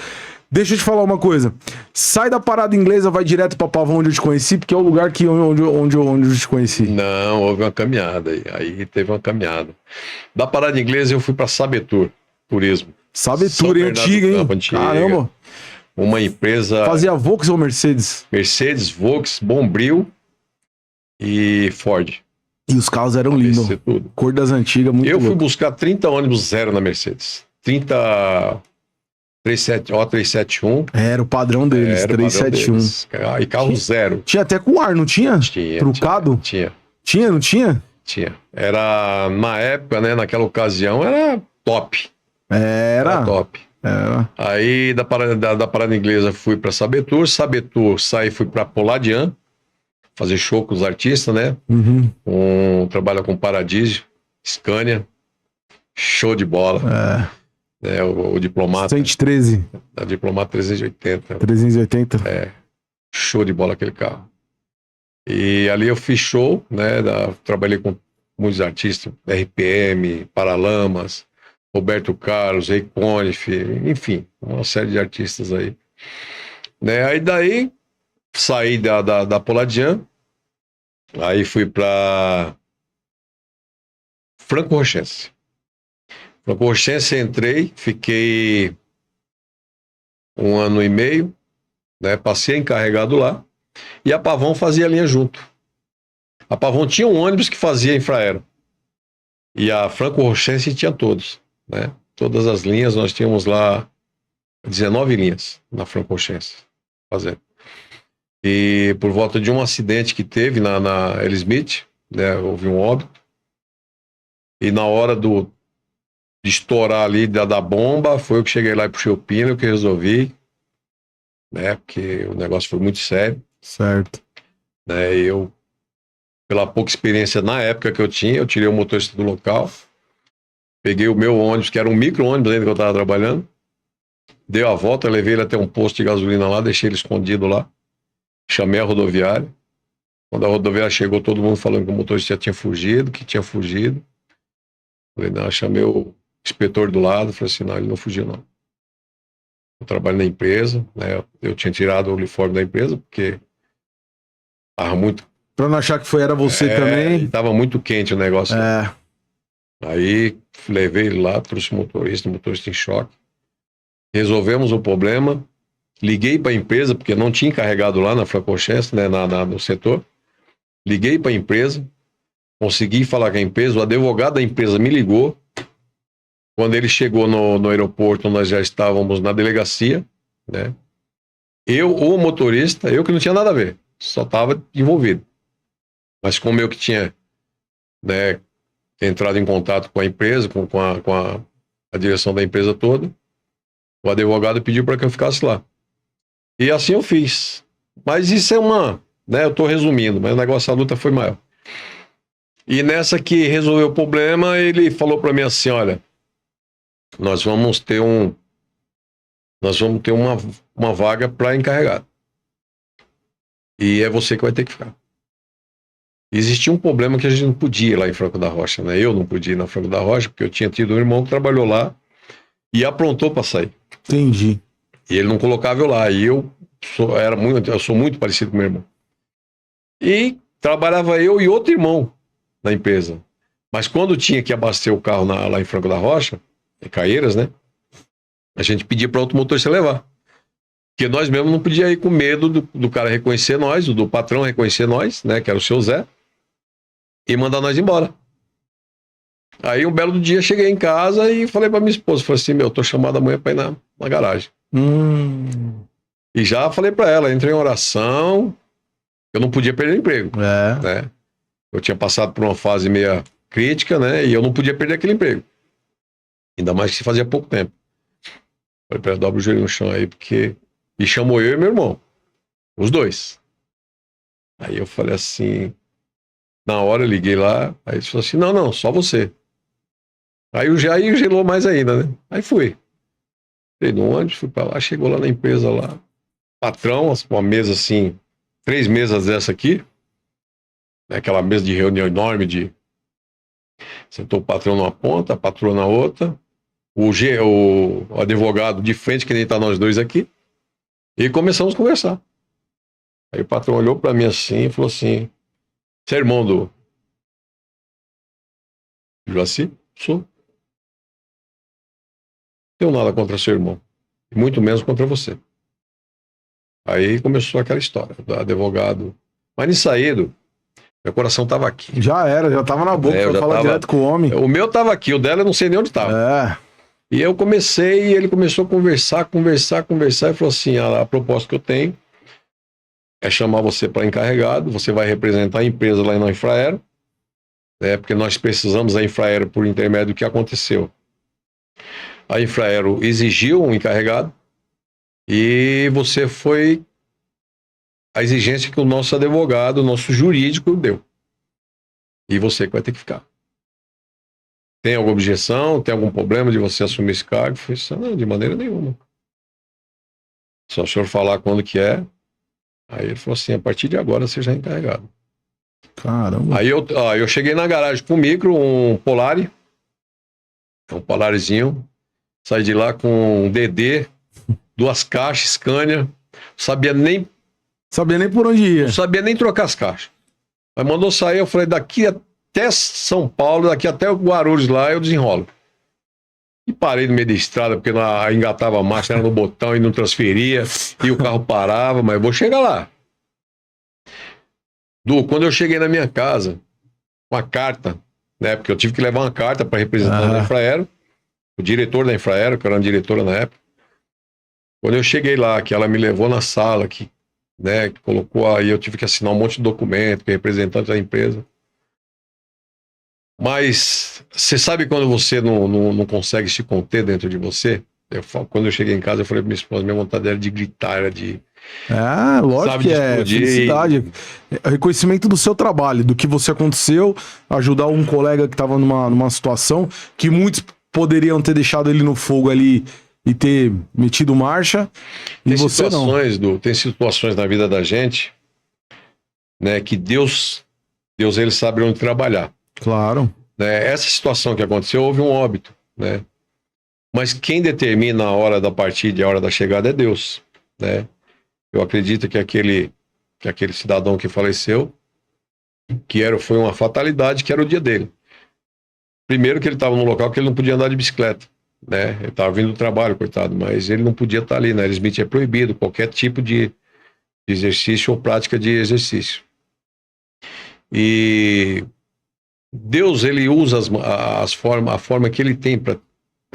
Deixa eu te falar uma coisa. Sai da parada inglesa, vai direto pra Pavão, onde eu te conheci, porque é o lugar onde eu te conheci. Não, houve uma caminhada aí teve uma caminhada. Da parada inglesa eu fui pra Sabetur, turismo. Sabetur, antiga, hein? Antiga. Caramba. Uma empresa... Fazia Volks ou Mercedes? Mercedes, Volks, Bombril e Ford. E os carros eram lindos. Cor das antigas, muito Eu fui louco. buscar 30 ônibus zero na Mercedes. 30... 371. Era o padrão deles, Era o 371. padrão deles. E carro zero. Tinha até com ar, não tinha? Tinha. Trucado? Tinha. Tinha, não tinha? Tinha. Era, na época, né, naquela ocasião, era top. Era top. Era. Aí, da parada inglesa, fui pra Sabetur. Sabetur, fui pra Poladian, fazer show com os artistas, né? Uhum. Trabalha com Paradiso, Scania. Show de bola. O Diplomata. 113. A Diplomata 380. 380. Show de bola aquele carro. E ali eu fiz show, né? Trabalhei com muitos artistas, RPM, Paralamas, Roberto Carlos, Ray Conniff, enfim, uma série de artistas aí. Né? Aí daí saí da Poladian, aí fui para Franco Rochense. Franco Rochense entrei, fiquei 1 ano e meio, né? Passei encarregado lá, e a Pavão fazia linha junto. A Pavão tinha um ônibus que fazia infraero, e a Franco Rochense tinha todos, né? Todas as linhas, nós tínhamos lá 19 linhas na Franco Rochense fazendo. E por volta de um acidente que teve na L. Smith, né? Houve um óbito, e na hora de estourar ali da bomba, foi eu que cheguei lá e puxei o pino, que resolvi, né, porque o negócio foi muito sério. Certo. Né, eu, pela pouca experiência na época que eu tinha, eu tirei o motorista do local, peguei o meu ônibus, que era um micro-ônibus ainda que eu estava trabalhando, dei a volta, levei ele até um posto de gasolina lá, deixei ele escondido lá, chamei a rodoviária. Quando a rodoviária chegou, todo mundo falando que o motorista já tinha fugido, que tinha fugido. Falei, não, eu chamei o inspetor do lado, falei assim, não, ele não fugiu não. Eu trabalho na empresa, né? Eu tinha tirado o uniforme da empresa, porque tava muito... Pra não achar que era você também. Tava muito quente o negócio. Aí levei ele lá, trouxe o motorista em choque. Resolvemos o problema, liguei para a empresa, porque não tinha encarregado lá na Franco Rochense, né, no setor. Liguei para a empresa, consegui falar com a empresa, o advogado da empresa me ligou. Quando ele chegou no aeroporto, nós já estávamos na delegacia, né? O motorista, eu que não tinha nada a ver, só estava envolvido. Mas como eu que tinha, né, entrado em contato com a empresa, com a direção da empresa toda, o advogado pediu para que eu ficasse lá. E assim eu fiz. Mas isso é né, eu estou resumindo, mas o negócio da luta foi maior. E nessa que resolveu o problema, ele falou para mim assim, olha, nós vamos ter uma vaga para encarregado. E é você que vai ter que ficar. Existia um problema que a gente não podia ir lá em Franco da Rocha, né? Eu não podia ir na Franco da Rocha, porque eu tinha tido um irmão que trabalhou lá e aprontou para sair. Entendi. E ele não colocava eu lá. E eu sou muito parecido com meu irmão. E trabalhava eu e outro irmão na empresa. Mas quando tinha que abastecer o carro lá em Franco da Rocha, em Caieiras, né? A gente pedia para outro motorista levar. Porque nós mesmos não podíamos ir com medo do cara reconhecer nós, do patrão reconhecer nós, né? Que era o seu Zé. E mandar nós embora. Aí um belo dia cheguei em casa e falei pra minha esposa, falei assim, eu tô chamado amanhã pra ir na garagem. E já falei para ela, entrei em oração, eu não podia perder o emprego, né? Eu tinha passado por uma fase meio crítica, né? E eu não podia perder aquele emprego. Ainda mais que se fazia pouco tempo. Falei para ela, dobra o joelho no chão aí, porque... E chamou eu e meu irmão, os dois. Aí eu falei assim, na hora eu liguei lá, aí ele falou assim, não, só você. Aí gelou mais ainda, né? Aí fui. Entrei no ônibus, fui pra lá, chegou lá na empresa lá. Patrão, uma mesa assim, 3 mesas dessa aqui. Né, aquela mesa de reunião enorme de... Sentou o patrão numa ponta, a patroa na outra. O advogado de frente, que nem tá nós dois aqui. E começamos a conversar. Aí o patrão olhou pra mim assim e falou assim, você é irmão do Joaci? Sou. Não tenho nada contra seu irmão. Muito menos contra você. Aí começou aquela história do advogado. Mas nisso aí, meu coração tava aqui. Já era, já tava na boca, foi falar direto com o homem. O meu tava aqui, o dela eu não sei nem onde tava. E eu comecei, e ele começou a conversar, e falou assim, a proposta que eu tenho é chamar você para encarregado, você vai representar a empresa lá na Infraero, né, porque nós precisamos da Infraero por intermédio do que aconteceu. A Infraero exigiu um encarregado, e você foi a exigência que o nosso advogado, o nosso jurídico deu. E você que vai ter que ficar. Tem alguma objeção? Tem algum problema de você assumir esse cargo? Eu falei assim, não, de maneira nenhuma. Só o senhor falar quando que é. Aí ele falou assim, a partir de agora você já é encarregado. Caramba. Aí eu cheguei na garagem com um micro, um Polari, um Polarizinho, saí de lá com um DD, 2 caixas, Scania, sabia nem por onde ia. Não sabia nem trocar as caixas. Mas mandou sair, eu falei, daqui até São Paulo, daqui até o Guarulhos lá, eu desenrolo. E parei no meio da estrada, porque engatava a marcha, era no botão e não transferia, e o carro parava, mas eu vou chegar lá. Quando eu cheguei na minha casa, uma carta, né, porque eu tive que levar uma carta para representar da Infraero, o diretor da Infraero, que era uma diretora na época. Quando eu cheguei lá, que ela me levou na sala, que, né, colocou aí, eu tive que assinar um monte de documento, que é representante da empresa. Mas você sabe quando você não consegue se conter dentro de você? Quando eu cheguei em casa, eu falei pra minha esposa, minha vontade era de gritar, era de... lógico, sabe, que é felicidade. Reconhecimento do seu trabalho, do que você aconteceu, ajudar um colega que estava numa situação que muitos poderiam ter deixado ele no fogo ali e ter metido marcha, e você não. Tem situações na vida da gente, né, que Deus ele sabe onde trabalhar. Claro. Né? Essa situação que aconteceu, houve um óbito, né? Mas quem determina a hora da partida e a hora da chegada é Deus, né? Eu acredito que aquele cidadão que faleceu, foi uma fatalidade, que era o dia dele. Primeiro que ele estava num local que ele não podia andar de bicicleta, né? Ele estava vindo do trabalho, coitado, mas ele não podia estar ali, né? Eles é proibido qualquer tipo de exercício ou prática de exercício. E Deus, ele usa a forma que ele tem para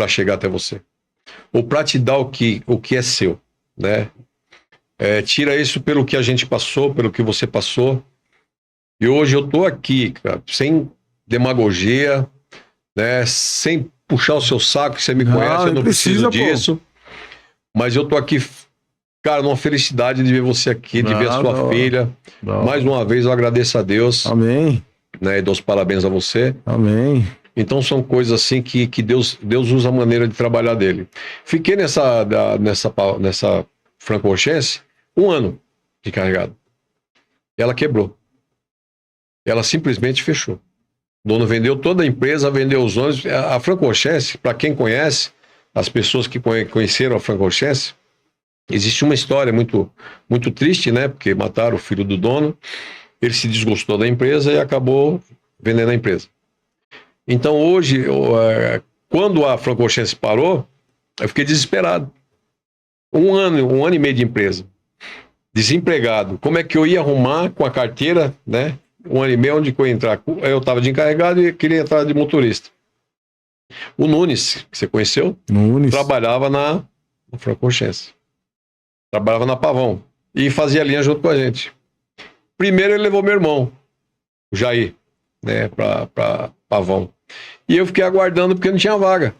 chegar até você. Ou para te dar o que é seu, né? Tira isso pelo que a gente passou, pelo que você passou. E hoje eu tô aqui, cara, sem demagogia, né? Sem puxar o seu saco, que você me conhece, eu não preciso disso. Mas eu tô aqui, cara, numa felicidade de ver você aqui, de ver a sua filha. Mais uma vez eu agradeço a Deus. Amém. Né, e dou os parabéns a você. Amém. Então são coisas assim que Deus usa a maneira de trabalhar dele. Fiquei nessa Franco-Oxense 1 ano de carregado. Ela quebrou. Ela simplesmente fechou. O dono vendeu toda a empresa, vendeu os ônibus. A Franco-Oxense, para quem conhece, as pessoas que conheceram a Franco-Oxense, existe uma história muito, muito triste, né? Porque mataram o filho do dono. Ele se desgostou da empresa e acabou vendendo a empresa. Então hoje, quando a Franco-Oxense parou, eu fiquei desesperado. 1 ano e meio de empresa. Desempregado. Como é que eu ia arrumar com a carteira, né? 1 ano e meio, onde que eu ia entrar? Eu estava de encarregado e queria entrar de motorista. O Nunes, que você conheceu, trabalhava na Franco-Oxense. Trabalhava na Pavão. E fazia linha junto com a gente. Primeiro ele levou meu irmão, o Jair, né, pra Pavão. E eu fiquei aguardando porque não tinha vaga.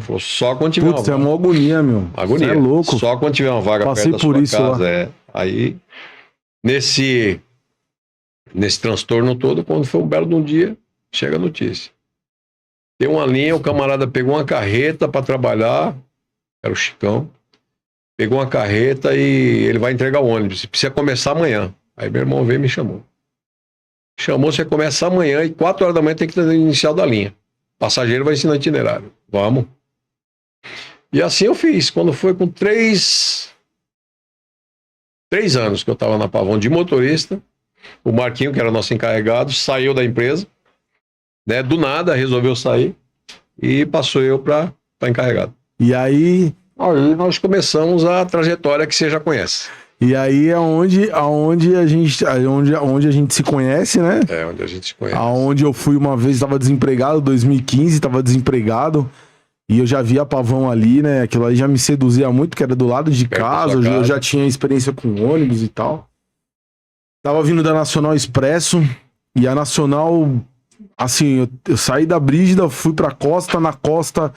Falou, só quando tiver Putz, uma é uma agonia, meu. agonia. Cê é louco. Só quando tiver uma vaga Passei perto da por sua isso casa. lá. Aí, nesse transtorno todo, quando foi um belo de um dia, chega a notícia. Tem uma linha, o camarada pegou uma carreta para trabalhar, era o Chicão, pegou uma carreta e ele vai entregar o ônibus. Precisa começar amanhã. Aí meu irmão veio e me chamou. Chamou, você começa amanhã e 4 horas da manhã tem que ter o inicial da linha. O passageiro vai ensinar itinerário. Vamos. E assim eu fiz. Quando foi com 3 anos que eu estava na Pavão de motorista, o Marquinho, que era nosso encarregado, saiu da empresa, né? Do nada, resolveu sair e passou eu para encarregado. E aí Nós começamos a trajetória que você já conhece. E aí é onde a gente se conhece, né? É, onde a gente se conhece. Aonde eu fui uma vez, estava desempregado, 2015, estava desempregado. E eu já via Pavão ali, né? Aquilo aí já me seduzia muito, que era do lado de Perto da casa. sua Eu já casa. tinha experiência com ônibus e tal. Tava vindo da Nacional Expresso. E a Nacional, assim, eu saí da Brígida, fui pra Costa. Na Costa,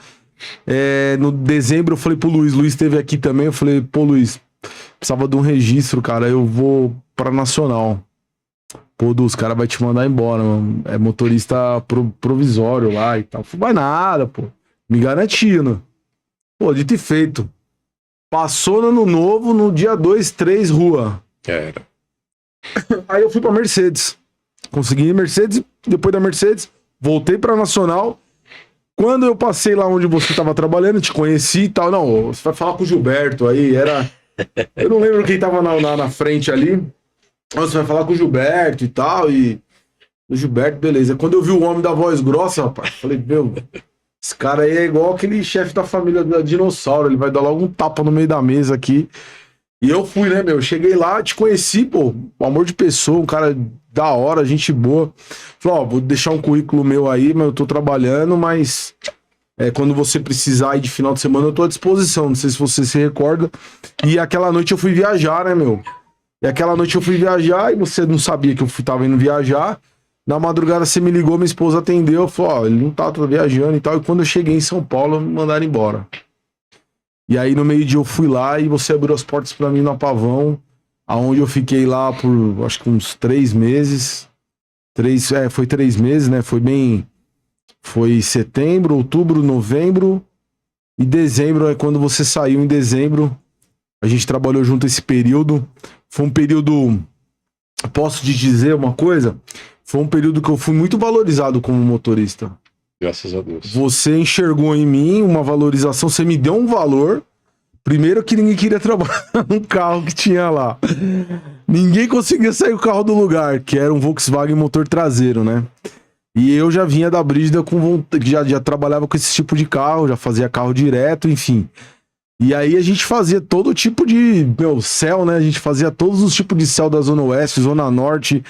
no dezembro, eu falei pro Luiz esteve aqui também. Eu falei, pô, Luiz, precisava de um registro, cara. Eu vou pra Nacional. Pô, os caras vão te mandar embora, mano. É motorista provisório lá e tal. Vai nada, pô. Me garantindo. Pô, dito e feito. Passou no ano novo, no dia 2, 3, rua. Era. Aí eu fui pra Mercedes. Consegui Mercedes. Depois da Mercedes, voltei pra Nacional. Quando eu passei lá onde você tava trabalhando, te conheci e tal. Não, você vai falar com o Gilberto aí. Eu não lembro quem tava na frente ali. Você vai falar com o Gilberto e tal. E o Gilberto, beleza. Quando eu vi o homem da voz grossa, rapaz, falei, meu, esse cara aí é igual aquele chefe da família da dinossauro. Ele vai dar logo um tapa no meio da mesa aqui. E eu fui, né, meu? Cheguei lá, te conheci, pô. Um amor de pessoa, um cara da hora, gente boa. Falei, ó, vou deixar um currículo meu aí, mas eu tô trabalhando, mas quando você precisar ir de final de semana, eu tô à disposição. Não sei se você se recorda. E aquela noite eu fui viajar, né, meu? E aquela noite eu fui viajar e você não sabia que eu tava indo viajar. Na madrugada você me ligou, minha esposa atendeu. Falou, ó, ele não tá viajando e tal. E quando eu cheguei em São Paulo, me mandaram embora. E aí no meio-dia eu fui lá e você abriu as portas pra mim na Pavão, aonde eu fiquei lá por, acho que uns 3 meses. Foi 3 meses, né? Foi setembro, outubro, novembro e dezembro. É quando você saiu em dezembro. A gente trabalhou junto esse período. Foi um período, posso te dizer uma coisa? Foi um período que eu fui muito valorizado como motorista. Graças a Deus. Você enxergou em mim uma valorização, você me deu um valor. Primeiro que ninguém queria trabalhar no carro que tinha lá. Ninguém conseguia sair o carro do lugar, que era um Volkswagen motor traseiro, né? E eu já vinha da Brígida já trabalhava com esse tipo de carro, já fazia carro direto, enfim. E aí a gente fazia todo tipo de, céu, né? A gente fazia todos os tipos de céu da Zona Oeste, Zona Norte,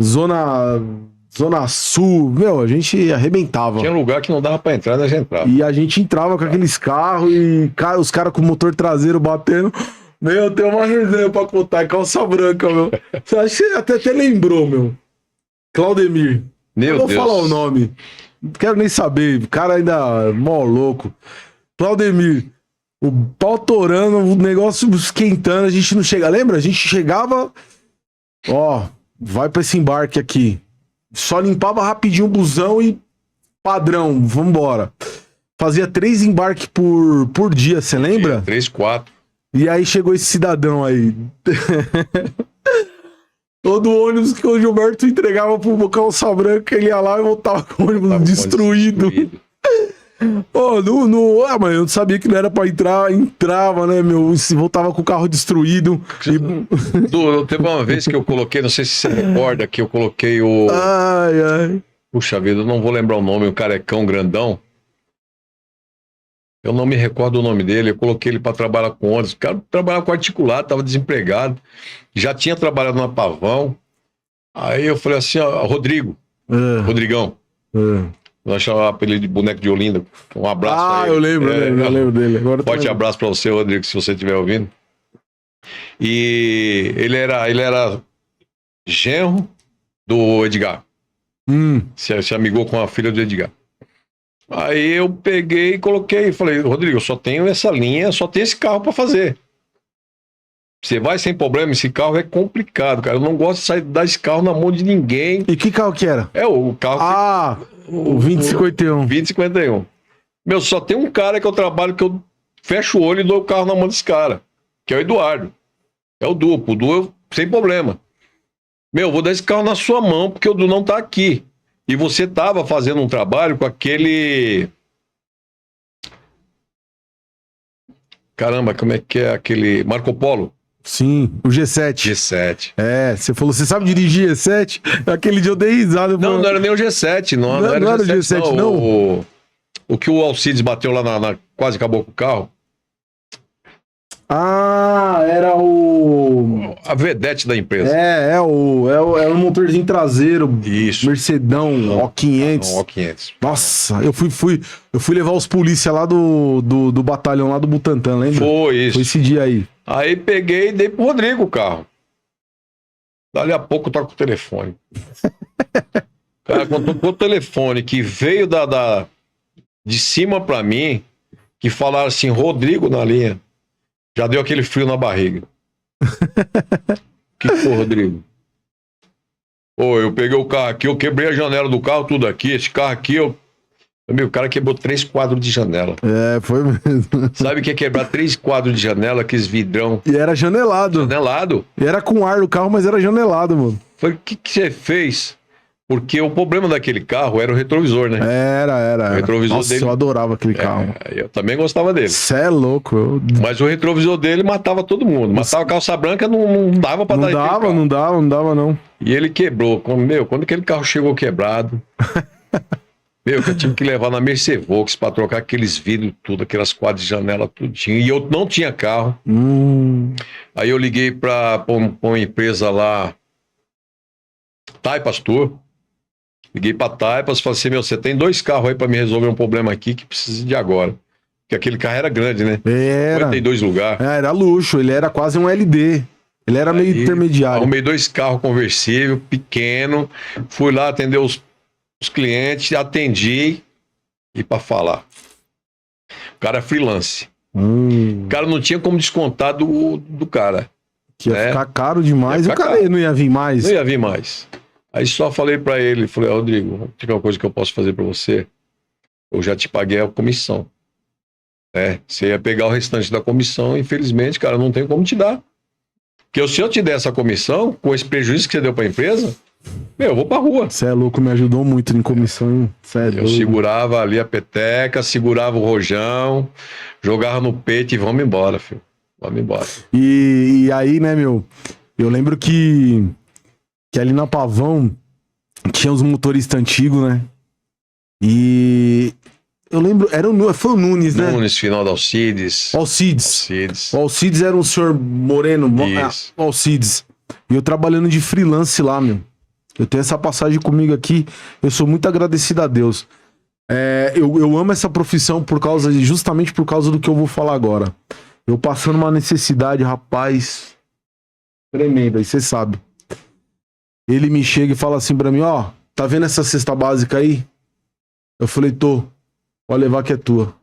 Zona Sul, a gente arrebentava. Tinha lugar que não dava pra entrar, nós entrava. E a gente entrava com aqueles carros e os caras com o motor traseiro batendo. Tem uma resenha pra contar, calça branca, meu. Acho que você até lembrou, meu. Claudemir. Meu Deus. Deus. Vou falar o nome. Não quero nem saber, o cara ainda mó louco. Claudemir. O pau torando, o negócio esquentando, a gente não chega. Lembra? A gente chegava, vai pra esse embarque aqui. Só limpava rapidinho o busão e padrão, vambora. Fazia 3 embarques por dia, você lembra? 3, 4. E aí chegou esse cidadão aí. Todo ônibus que o Gilberto entregava pro calça branca, ele ia lá e voltava com o ônibus destruído. Mas eu não sabia que não era pra entrar, entrava, né, meu? Se voltava com o carro destruído. Teve uma vez que eu coloquei, não sei se você recorda, que eu coloquei o. Ai. Puxa vida, eu não vou lembrar o nome, o carecão grandão. Eu não me recordo o nome dele, eu coloquei ele pra trabalhar com ônibus. O cara trabalhava com articulado, tava desempregado. Já tinha trabalhado na Pavão. Aí eu falei assim, Rodrigo. Rodrigão. Nós chamávamos apelido de boneco de Olinda. Um abraço aí. Eu lembro dele. Agora forte abraço pra você, Rodrigo, se você estiver ouvindo. E ele era genro do Edgar. Se amigou com a filha do Edgar. Aí eu peguei e coloquei, falei, Rodrigo, eu só tenho essa linha, só tenho esse carro para fazer. Você vai sem problema, esse carro é complicado, cara. Eu não gosto de sair dar esse carro na mão de ninguém. E que carro que era? É o carro. O 2051. 2051. Meu, só tem um cara que eu trabalho que eu fecho o olho e dou o carro na mão desse cara, que é o Eduardo. É o Du. O Du eu, sem problema. Meu, vou dar esse carro na sua mão porque o Du não tá aqui. E você tava fazendo um trabalho com aquele... Caramba, como é que é aquele... Marco Polo? Sim, o G7. G7. É, você falou, você sabe dirigir G7? Aquele dia eu dei risada. Não era nem o G7. Não era o G7, não. O que o Alcides bateu lá quase acabou com o carro. Ah, era o... A vedete da empresa. É o motorzinho traseiro. Isso. Mercedão, O500. O500. Nossa, eu fui levar os polícia lá do batalhão lá do Butantã, lembra? Foi isso. Foi esse dia aí. Aí peguei e dei pro Rodrigo o carro. Dali a pouco toca o telefone. Cara, quando tocou o telefone que veio de cima pra mim, que falaram assim, Rodrigo na linha, já deu aquele frio na barriga. Que foi, Rodrigo? Eu peguei o carro aqui, eu quebrei a janela do carro, tudo aqui. Esse carro aqui, o cara quebrou 3 quadros de janela. É, foi mesmo. Sabe o que é quebrar 3 quadros de janela, aqueles vidrão? E era janelado. Janelado. E era com ar no carro, mas era janelado, mano. Foi o que você fez? Porque o problema daquele carro era o retrovisor, né? Era. O retrovisor Nossa, dele... eu adorava aquele carro. Eu também gostava dele. Cê é louco. Mas o retrovisor dele matava todo mundo. Matava a calça branca, não dava pra dar carro. Não dava, não. E ele quebrou. Quando aquele carro chegou quebrado... que eu tive que levar na Mercevox pra trocar aqueles vidros tudo, aquelas quadras de janela, tudinho. E eu não tinha carro. Aí eu liguei pra uma empresa lá, Taipas Tour. Liguei pra Taipas e falei assim, você tem 2 carros aí pra me resolver um problema aqui que precisa de agora. Porque aquele carro era grande, né? Era. 52 lugares. Era luxo, ele era quase um LD. Ele era meio intermediário. Arrumei 2 carros conversível, pequeno. Fui lá atender os clientes, atendi e para falar. O cara é freelance. O cara não tinha como descontar do cara. Que ia ficar caro demais e o cara não ia vir mais. Não ia vir mais. Aí só falei para ele, falei, Rodrigo, tem uma coisa que eu posso fazer para você? Eu já te paguei a comissão. Você ia pegar o restante da comissão, infelizmente, cara, não tem como te dar. Porque se eu te der essa comissão, com esse prejuízo que você deu para a empresa, eu vou pra rua. Você é louco, me ajudou muito em comissão. Eu segurava ali a peteca, segurava o rojão, jogava no peito e vamos embora, filho. Vamos embora. E aí, né, meu? Eu lembro que ali na Pavão tinha os motoristas antigos, né? E eu lembro, foi o Nunes, né? Nunes, final da Alcides. Alcides. O Alcides era um senhor moreno. Isso. Alcides. E eu trabalhando de freelance lá, meu. Eu tenho essa passagem comigo aqui. Eu sou muito agradecido a Deus. Eu amo essa profissão justamente por causa do que eu vou falar agora. Eu passando uma necessidade, rapaz, tremenda, e você sabe. Ele me chega e fala assim pra mim, tá vendo essa cesta básica aí? Eu falei, tô. Pode levar que é tua.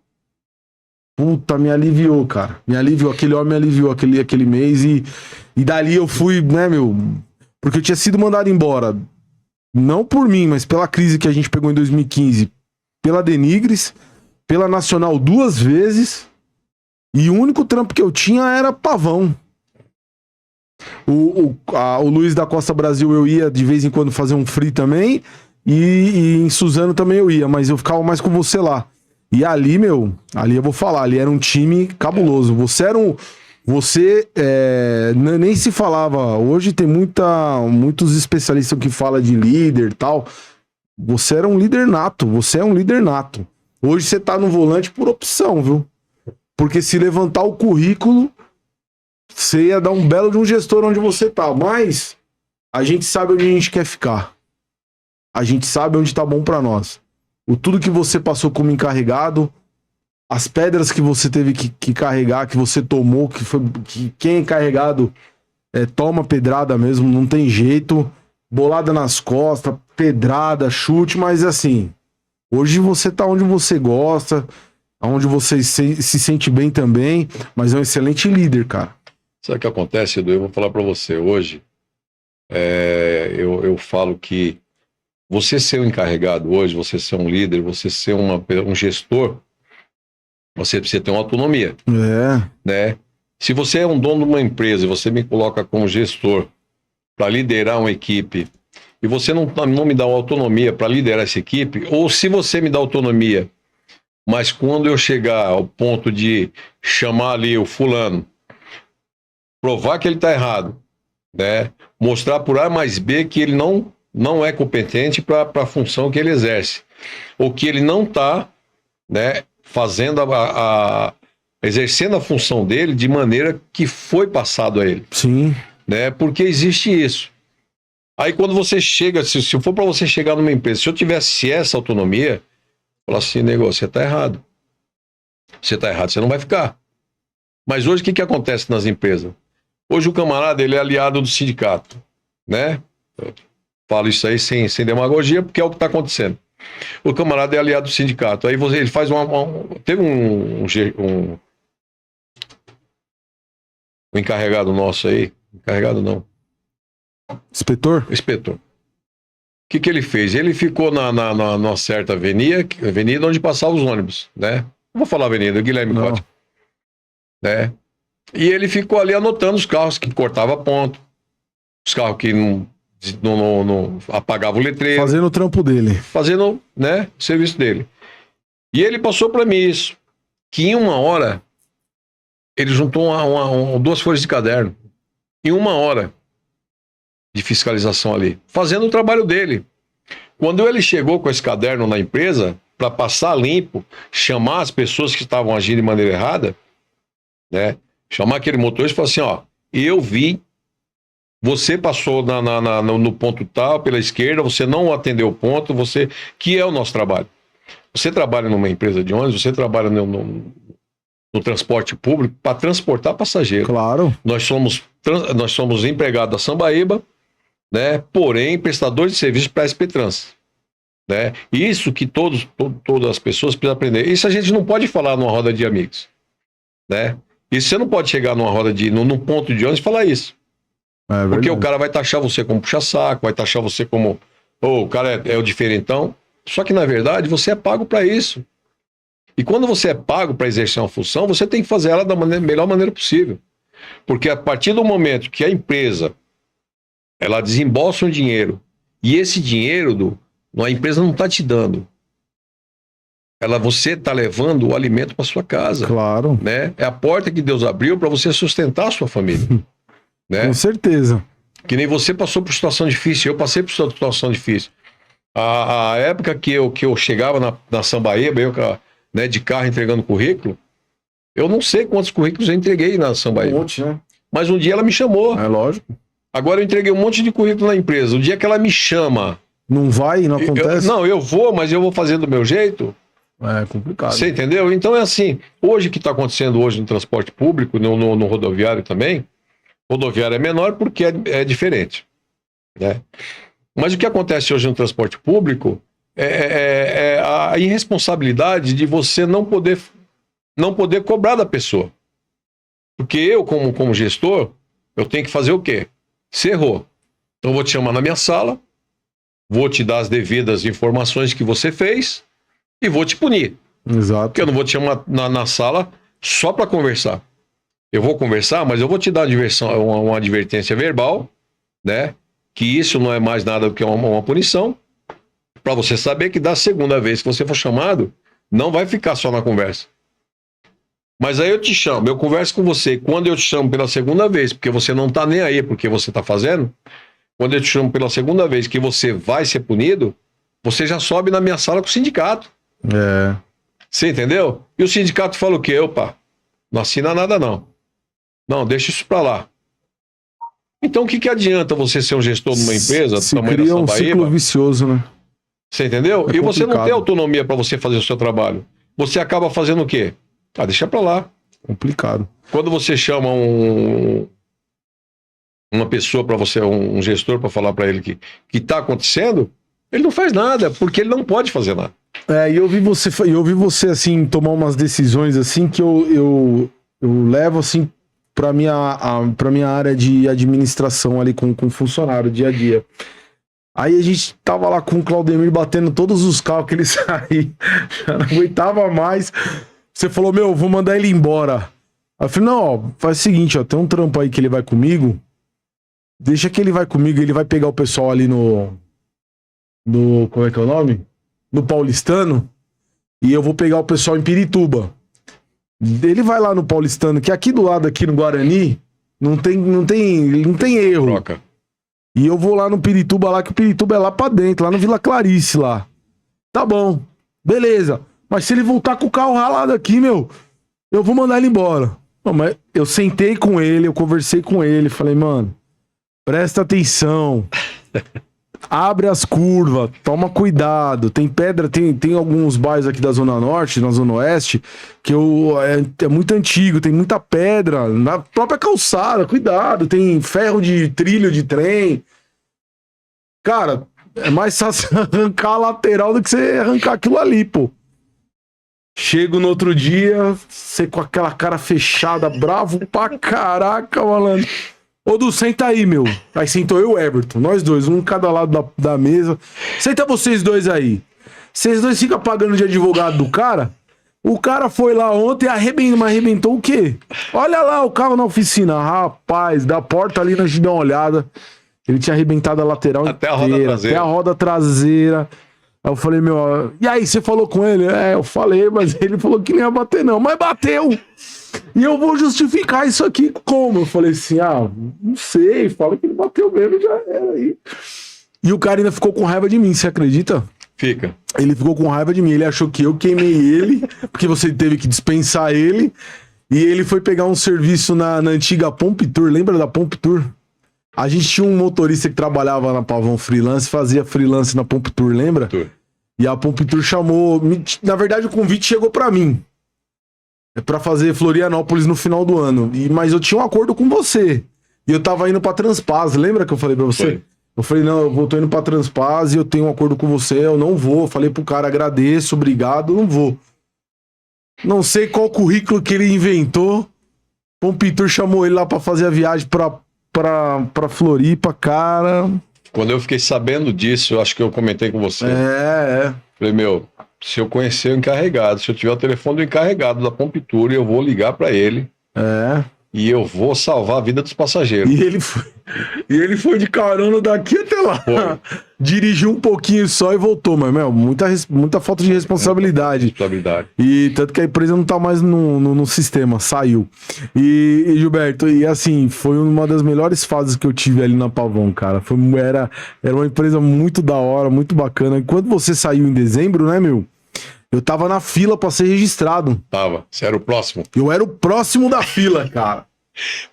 Puta, me aliviou, cara. Me aliviou, aquele homem me aliviou aquele mês e dali eu fui, né, meu... Porque eu tinha sido mandado embora, não por mim, mas pela crise que a gente pegou em 2015, pela Denigres, pela Nacional 2 vezes, e o único trampo que eu tinha era Pavão. O Luiz da Costa Brasil eu ia de vez em quando fazer um free também, e em Suzano também eu ia, mas eu ficava mais com você lá. E ali, meu, ali eu vou falar, ali era um time cabuloso. Você nem se falava. Hoje tem muitos especialistas que falam de líder e tal. Você era um líder nato. Você é um líder nato. Hoje você tá no volante por opção, viu? Porque se levantar o currículo, você ia dar um belo de um gestor onde você tá. Mas a gente sabe onde a gente quer ficar. A gente sabe onde tá bom pra nós. Tudo que você passou como encarregado, as pedras que você teve que carregar, que você tomou, que quem é carregado toma pedrada mesmo, não tem jeito. Bolada nas costas, pedrada, chute, mas assim, hoje você tá onde você gosta, onde você se sente bem também, mas é um excelente líder, cara. Sabe o que acontece, Edu? Eu vou falar para você hoje. Eu falo que você ser um encarregado hoje, você ser um líder, você ser um gestor, você precisa ter uma autonomia. Né? Se você é um dono de uma empresa e você me coloca como gestor para liderar uma equipe e você não me dá uma autonomia para liderar essa equipe, ou se você me dá autonomia, mas quando eu chegar ao ponto de chamar ali o fulano, provar que ele está errado, né? Mostrar por A mais B que ele não é competente para a função que ele exerce, ou que ele não está, né, fazendo exercendo a função dele de maneira que foi passado a ele. Sim. Né? Porque existe isso. Aí quando você chega, se for para você chegar numa empresa, se eu tivesse essa autonomia, falar assim, negócio, você está errado. Você está errado, você não vai ficar. Mas hoje o que acontece nas empresas? Hoje o camarada, ele é aliado do sindicato, né? Eu falo isso aí sem demagogia, porque é o que está acontecendo. O camarada é aliado do sindicato. Aí ele faz teve um encarregado nosso aí, encarregado não. Inspetor? Inspetor. O que ele fez? Ele ficou numa certa avenida onde passavam os ônibus, né? Não vou falar avenida, Guilherme Cote. Né? E ele ficou ali anotando os carros que cortavam ponto, os carros que não apagavam o letreiro. Fazendo o trampo dele. Fazendo, né, o serviço dele. E ele passou para mim isso, que em uma hora ele juntou 2 folhas de caderno, em 1 hora de fiscalização ali, fazendo o trabalho dele. Quando ele chegou com esse caderno na empresa, para passar limpo, chamar as pessoas que estavam agindo de maneira errada, né? Chamar aquele motorista e falar assim, ó, eu vi, você passou no ponto tal, pela esquerda, você não atendeu o ponto, que é o nosso trabalho. Você trabalha numa empresa de ônibus, você trabalha no transporte público para transportar passageiro. Claro. Nós somos empregados da Sambaíba, né? Porém, prestadores de serviço para a SP Trans. Né? Isso que todas as pessoas precisam aprender. Isso a gente não pode falar numa roda de amigos. Né? Isso você não pode chegar num ponto de ônibus e falar isso. Porque o cara vai taxar você como puxa-saco, vai taxar você como o cara é o diferentão. Só que, na verdade, você é pago para isso. E quando você é pago para exercer uma função, você tem que fazer ela da melhor maneira possível. Porque a partir do momento que a empresa ela desembolsa um dinheiro e esse dinheiro a empresa não está te dando. Você está levando o alimento para sua casa. Claro. Né? É a porta que Deus abriu para você sustentar a sua família. Né? Com certeza. Que nem você passou por situação difícil, eu passei por situação difícil. A época que eu chegava na Sambaíba, né, de carro entregando currículo, eu não sei quantos currículos eu entreguei na Sambaíba. Um monte, né? Mas um dia ela me chamou. É lógico. Agora eu entreguei um monte de currículo na empresa. O dia que ela me chama... Não vai, não acontece? Eu vou, mas eu vou fazer do meu jeito. É complicado. Você entendeu? Então é assim, hoje o que está acontecendo hoje no transporte público, no rodoviário também, rodoviário é menor porque é diferente. Né? Mas o que acontece hoje no transporte público é a irresponsabilidade de você não poder cobrar da pessoa. Porque eu, como gestor, eu tenho que fazer o quê? Você errou. Então eu vou te chamar na minha sala, vou te dar as devidas informações que você fez e vou te punir. Exato. Porque eu não vou te chamar na sala só para conversar. Eu vou conversar, mas eu vou te dar uma advertência verbal, né? Que isso não é mais nada do que uma punição, para você saber que da segunda vez que você for chamado, não vai ficar só na conversa. Mas aí eu te chamo, eu converso com você. Quando eu te chamo pela segunda vez, porque você não está nem aí porque você está fazendo, quando eu te chamo pela segunda vez que você vai ser punido, você já sobe na minha sala com o sindicato. É. Você entendeu? E o sindicato fala o quê? Opa, não assina nada não. Não, deixa isso para lá. Então o que adianta você ser um gestor de uma empresa do tamanho da Sambaíba? Ciclo vicioso, né? Você entendeu? E você não tem autonomia para você fazer o seu trabalho. você acaba fazendo o quê? Deixa pra lá. Complicado. Quando você chama uma pessoa para você, um gestor, para falar para ele que tá acontecendo, ele não faz nada, porque ele não pode fazer nada. E eu vi você assim, tomar umas decisões assim que eu levo assim pra minha área de administração ali com funcionário, dia a dia. Aí a gente tava lá com o Claudemir batendo todos os carros que ele saía, já não aguentava mais. Você falou, vou mandar ele embora. Aí eu falei, não, ó, faz o seguinte, ó, tem um trampo aí que ele vai comigo, deixa que ele vai comigo, ele vai pegar o pessoal ali no como é que é o nome? No Paulistano, e eu vou pegar o pessoal em Pirituba. Ele vai lá no Paulistano, que aqui do lado, aqui no Guarani, não tem erro. Troca. E eu vou lá no Pirituba, lá que o Pirituba é lá pra dentro, lá no Vila Clarice, lá. Tá bom, beleza. Mas se ele voltar com o carro ralado aqui, eu vou mandar ele embora. Não, mas eu sentei com ele, eu conversei com ele, falei, mano, presta atenção. Abre as curvas, toma cuidado. Tem pedra, tem alguns bairros aqui da Zona Norte, na Zona Oeste, que é muito antigo, tem muita pedra na própria calçada, cuidado. Tem ferro de trilho de trem. Cara, é mais fácil arrancar a lateral do que você arrancar aquilo ali, pô. Chego no outro dia, você com aquela cara fechada, bravo pra caraca, malandro. Ô, Du, senta aí, meu. Aí sentou eu e o Everton, nós dois, um em cada lado da mesa. Senta vocês dois aí. Vocês dois ficam pagando de advogado do cara? O cara foi lá ontem e mas arrebentou o quê? Olha lá o carro na oficina. Rapaz, da porta ali, nós dá uma olhada. Ele tinha arrebentado a lateral até inteira, até a roda traseira. Aí eu falei, e aí, você falou com ele? Eu falei, mas ele falou que não ia bater não. Mas bateu! E eu vou justificar isso aqui como? Eu falei assim, não sei, fala que ele bateu mesmo, já era aí. E o cara ainda ficou com raiva de mim, você acredita? Fica. Ele ficou com raiva de mim, ele achou que eu queimei ele, porque você teve que dispensar ele, e ele foi pegar um serviço na antiga Pomp Tour, lembra da Pomp Tour? A gente tinha um motorista que trabalhava na Pavão Freelance, fazia freelance na Pomp Tour, lembra? E a Pomp Tour chamou, na verdade o convite chegou pra mim. Pra fazer Florianópolis no final do ano. Mas eu tinha um acordo com você. E eu tava indo pra Transpaz. Lembra que eu falei pra você? Foi. Eu falei, não, eu tô indo pra Transpaz e eu tenho um acordo com você, eu não vou. Eu falei pro cara, agradeço, obrigado, não vou. Não sei qual currículo que ele inventou. O Pintor chamou ele lá pra fazer a viagem pra Floripa, cara. Quando eu fiquei sabendo disso, eu acho que eu comentei com você. Falei, se eu conhecer o encarregado, se eu tiver o telefone do encarregado da Pomp Tour, eu vou ligar pra ele. E eu vou salvar a vida dos passageiros. E ele foi de carona daqui até lá. Dirigiu um pouquinho só e voltou. Mas, muita falta de responsabilidade. E tanto que a empresa não tá mais no sistema, saiu. E Gilberto, e assim, foi uma das melhores fases que eu tive ali na Pavão, cara. Era uma empresa muito da hora, muito bacana. E quando você saiu em dezembro, né, eu tava na fila pra ser registrado. Você era o próximo. Eu era o próximo da fila, cara.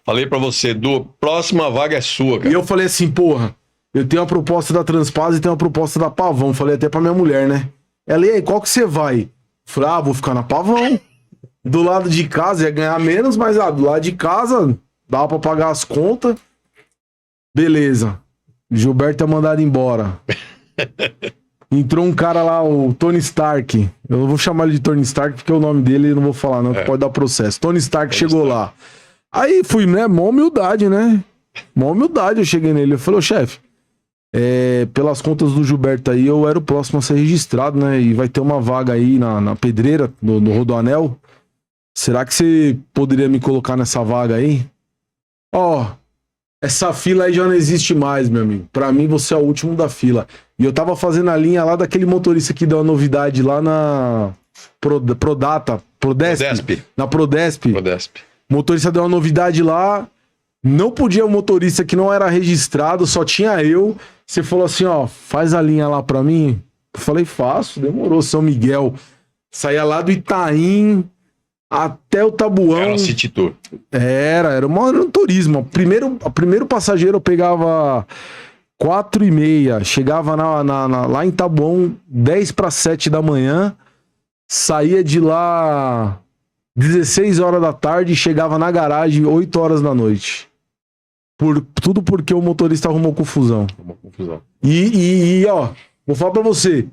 Falei pra você, próxima vaga é sua, cara. E eu falei assim, porra, eu tenho a proposta da Transpaz e tenho a proposta da Pavão. Falei até pra minha mulher, né? Ela, e aí, qual que você vai? Falei, vou ficar na Pavão. Do lado de casa ia ganhar menos, mas do lado de casa dava pra pagar as contas. Beleza. Gilberto é mandado embora. Entrou um cara lá, o Tony Stark. Eu não vou chamar ele de Tony Stark porque o nome dele eu não vou falar, não, que pode dar processo. Tony Stark chegou lá. Aí fui, né? Mó humildade, né? Mó humildade eu cheguei nele. Eu falei, chefe, pelas contas do Gilberto aí, eu era o próximo a ser registrado, né? E vai ter uma vaga aí na pedreira, no Rodoanel. Será que você poderia me colocar nessa vaga aí? Essa fila aí já não existe mais, meu amigo. Pra mim, você é o último da fila. E eu tava fazendo a linha lá daquele motorista que deu a novidade lá na Prodesp. Na Prodesp. O motorista deu uma novidade lá. Não podia o motorista que não era registrado, só tinha eu. Você falou assim, faz a linha lá pra mim. Eu falei, faço, demorou. São Miguel. Saía lá do Itaim até o Tabuão. Era um City Tour. Era um turismo. Primeiro passageiro eu pegava 4h30. Chegava lá em Tabuão 6:50 da manhã. saía de lá 16 horas da tarde e chegava na garagem 8 horas da noite. Tudo porque o motorista arrumou confusão. E ó, vou falar pra você.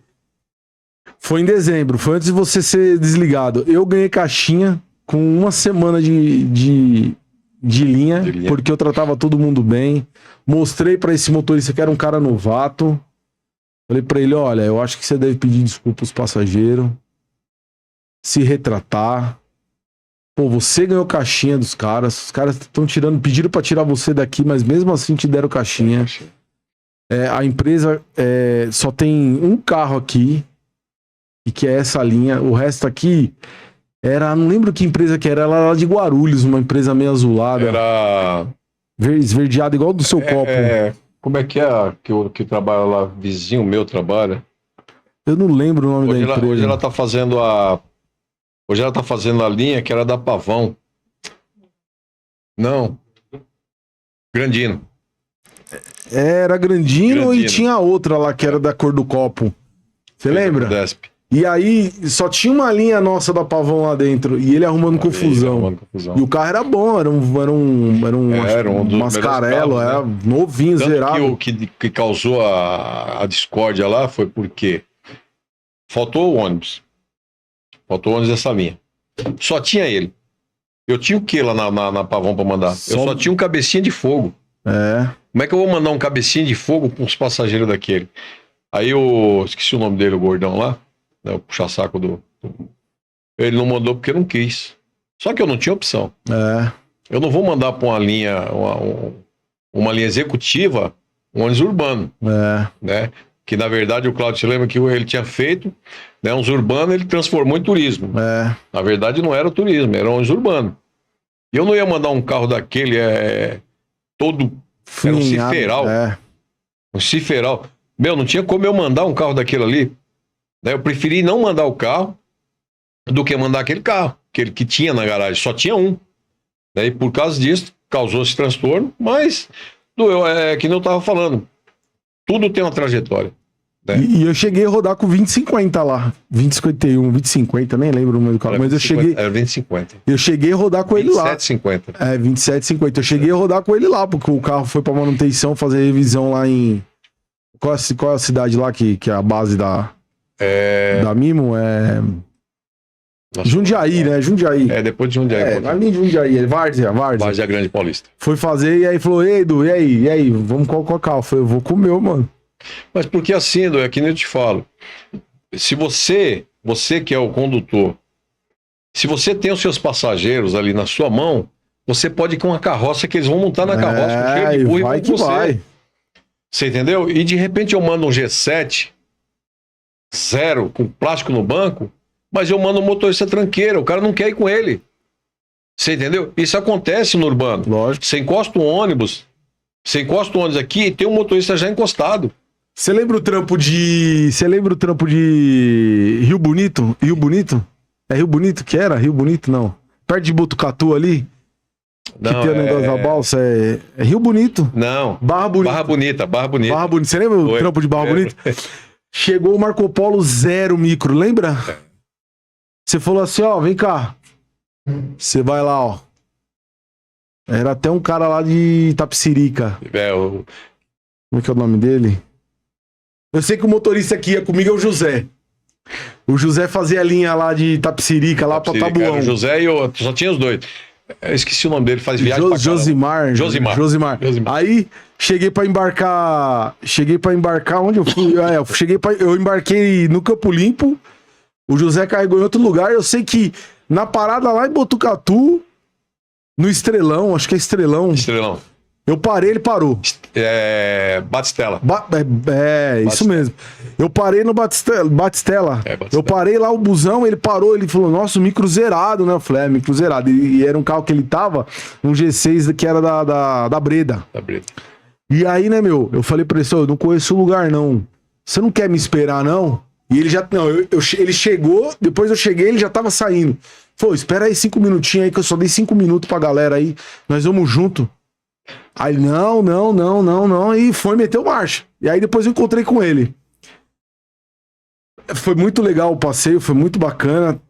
Foi em dezembro, foi antes de você ser desligado. Eu ganhei caixinha com uma semana de linha, porque eu tratava todo mundo bem. Mostrei pra esse motorista que era um cara novato. Falei pra ele, olha, eu acho que você deve pedir desculpa aos passageiros. Se retratar. Pô, você ganhou caixinha dos caras. Os caras estão pediram pra tirar você daqui, mas mesmo assim te deram caixinha. A empresa só tem um carro aqui, e que é essa linha. O resto aqui não lembro que empresa que era lá de Guarulhos, uma empresa meio azulada. Era esverdeada igual do seu copo. Como é que é que trabalha lá, vizinho meu trabalha? Eu não lembro o nome da empresa. Hoje ela tá fazendo a linha que era da Pavão. Não. Grandino. Era Grandino e tinha outra lá que era da cor do copo. Você lembra? Desp. E aí só tinha uma linha nossa da Pavão lá dentro e ele arrumando confusão. E o carro era bom, era um mascarelo, carros, era novinho, tanto zerado. Que causou a discórdia lá foi porque faltou o ônibus. Faltou o ônibus dessa linha. Só tinha ele. Eu tinha o que lá na Pavão pra mandar? Eu só tinha um cabecinha de fogo. Como é que eu vou mandar um cabecinha de fogo para uns passageiros daquele? Aí eu esqueci o nome dele, o gordão lá, né, o puxa-saco ele não mandou porque não quis. Só que eu não tinha opção. Eu não vou mandar para uma linha executiva um ônibus urbano. Né? Que na verdade o Cláudio se lembra que ele tinha feito, né, uns urbanos, ele transformou em turismo. Na verdade não era o turismo, era um ônibus urbano. E eu não ia mandar um carro daquele todo... Era um ciferal. Um ciferal. Meu, não tinha como eu mandar um carro daquele ali. Né? Eu preferi não mandar o carro do que mandar aquele carro que tinha na garagem. Só tinha um. Né? E por causa disso, causou esse transtorno. Mas, que nem eu estava falando, tudo tem uma trajetória. Né? E eu cheguei a rodar com 2050 lá. 2051, 2050, nem lembro o nome do carro. Mas eu cheguei. Era 2050. Eu cheguei a rodar com ele lá. 2750. 2750. Eu cheguei a rodar com ele lá, porque o carro foi pra manutenção, fazer revisão lá em. Qual é a cidade lá que é a base da Mimo? Jundiaí, né? Jundiaí. Depois de Jundiaí. Ali em Jundiaí, Várzea. Várzea Grande Paulista. Foi fazer e aí falou, ei, Edu, e aí? Vamos qual carro? Eu falei, eu vou com o meu, mano. Mas porque assim, Edu, é que nem eu te falo. Se você que é o condutor, se você tem os seus passageiros ali na sua mão, você pode ir com uma carroça que eles vão montar na carroça, porque ele empurra e com você. Vai. Você entendeu? E de repente eu mando um G7 zero, com plástico no banco, mas eu mando um motorista tranqueira, o cara não quer ir com ele. Você entendeu? Isso acontece no urbano. Lógico. Você encosta um ônibus aqui e tem um motorista já encostado. Você lembra o trampo de Rio Bonito? Rio Bonito? É Rio Bonito que era? Rio Bonito, não. Perto de Botucatu ali? Não, que tem o negócio da balsa, é Rio Bonito. Não. Barra Bonita. Barra Bonita. Você lembra o trampo de Barra Bonita? Chegou o Marco Polo 0 micro, lembra? Você falou assim, ó, vem cá. Você vai lá, ó. Era até um cara lá de Itapecerica. Como é que é o nome dele? Eu sei que o motorista que ia comigo é o José. O José fazia a linha lá de Itapecerica, lá pra Tabuão. O José e só tinha os dois. Eu esqueci o nome dele, faz viagem pra Josimar. Aí, cheguei pra embarcar onde eu fui? Eu embarquei no Campo Limpo, o José carregou em outro lugar, eu sei que na parada lá em Botucatu, no Estrelão, acho que é Estrelão. Eu parei, ele parou. Batistela. Isso mesmo. Eu parei no Batistela. Eu parei lá o busão, ele parou, ele falou, nossa, o micro zerado, né? Eu falei, micro zerado. E era um carro que ele tava, um G6 que era da Breda. E aí, né, meu, eu falei pra ele, eu não conheço o lugar, não. Você não quer me esperar, não? E ele já, não, ele chegou, depois eu cheguei, ele já tava saindo. Falou, espera aí 5 minutinhos aí, que eu só dei 5 minutos pra galera aí, nós vamos junto. Aí, não, e foi, meteu marcha. E aí depois eu encontrei com ele. Foi muito legal o passeio, foi muito bacana.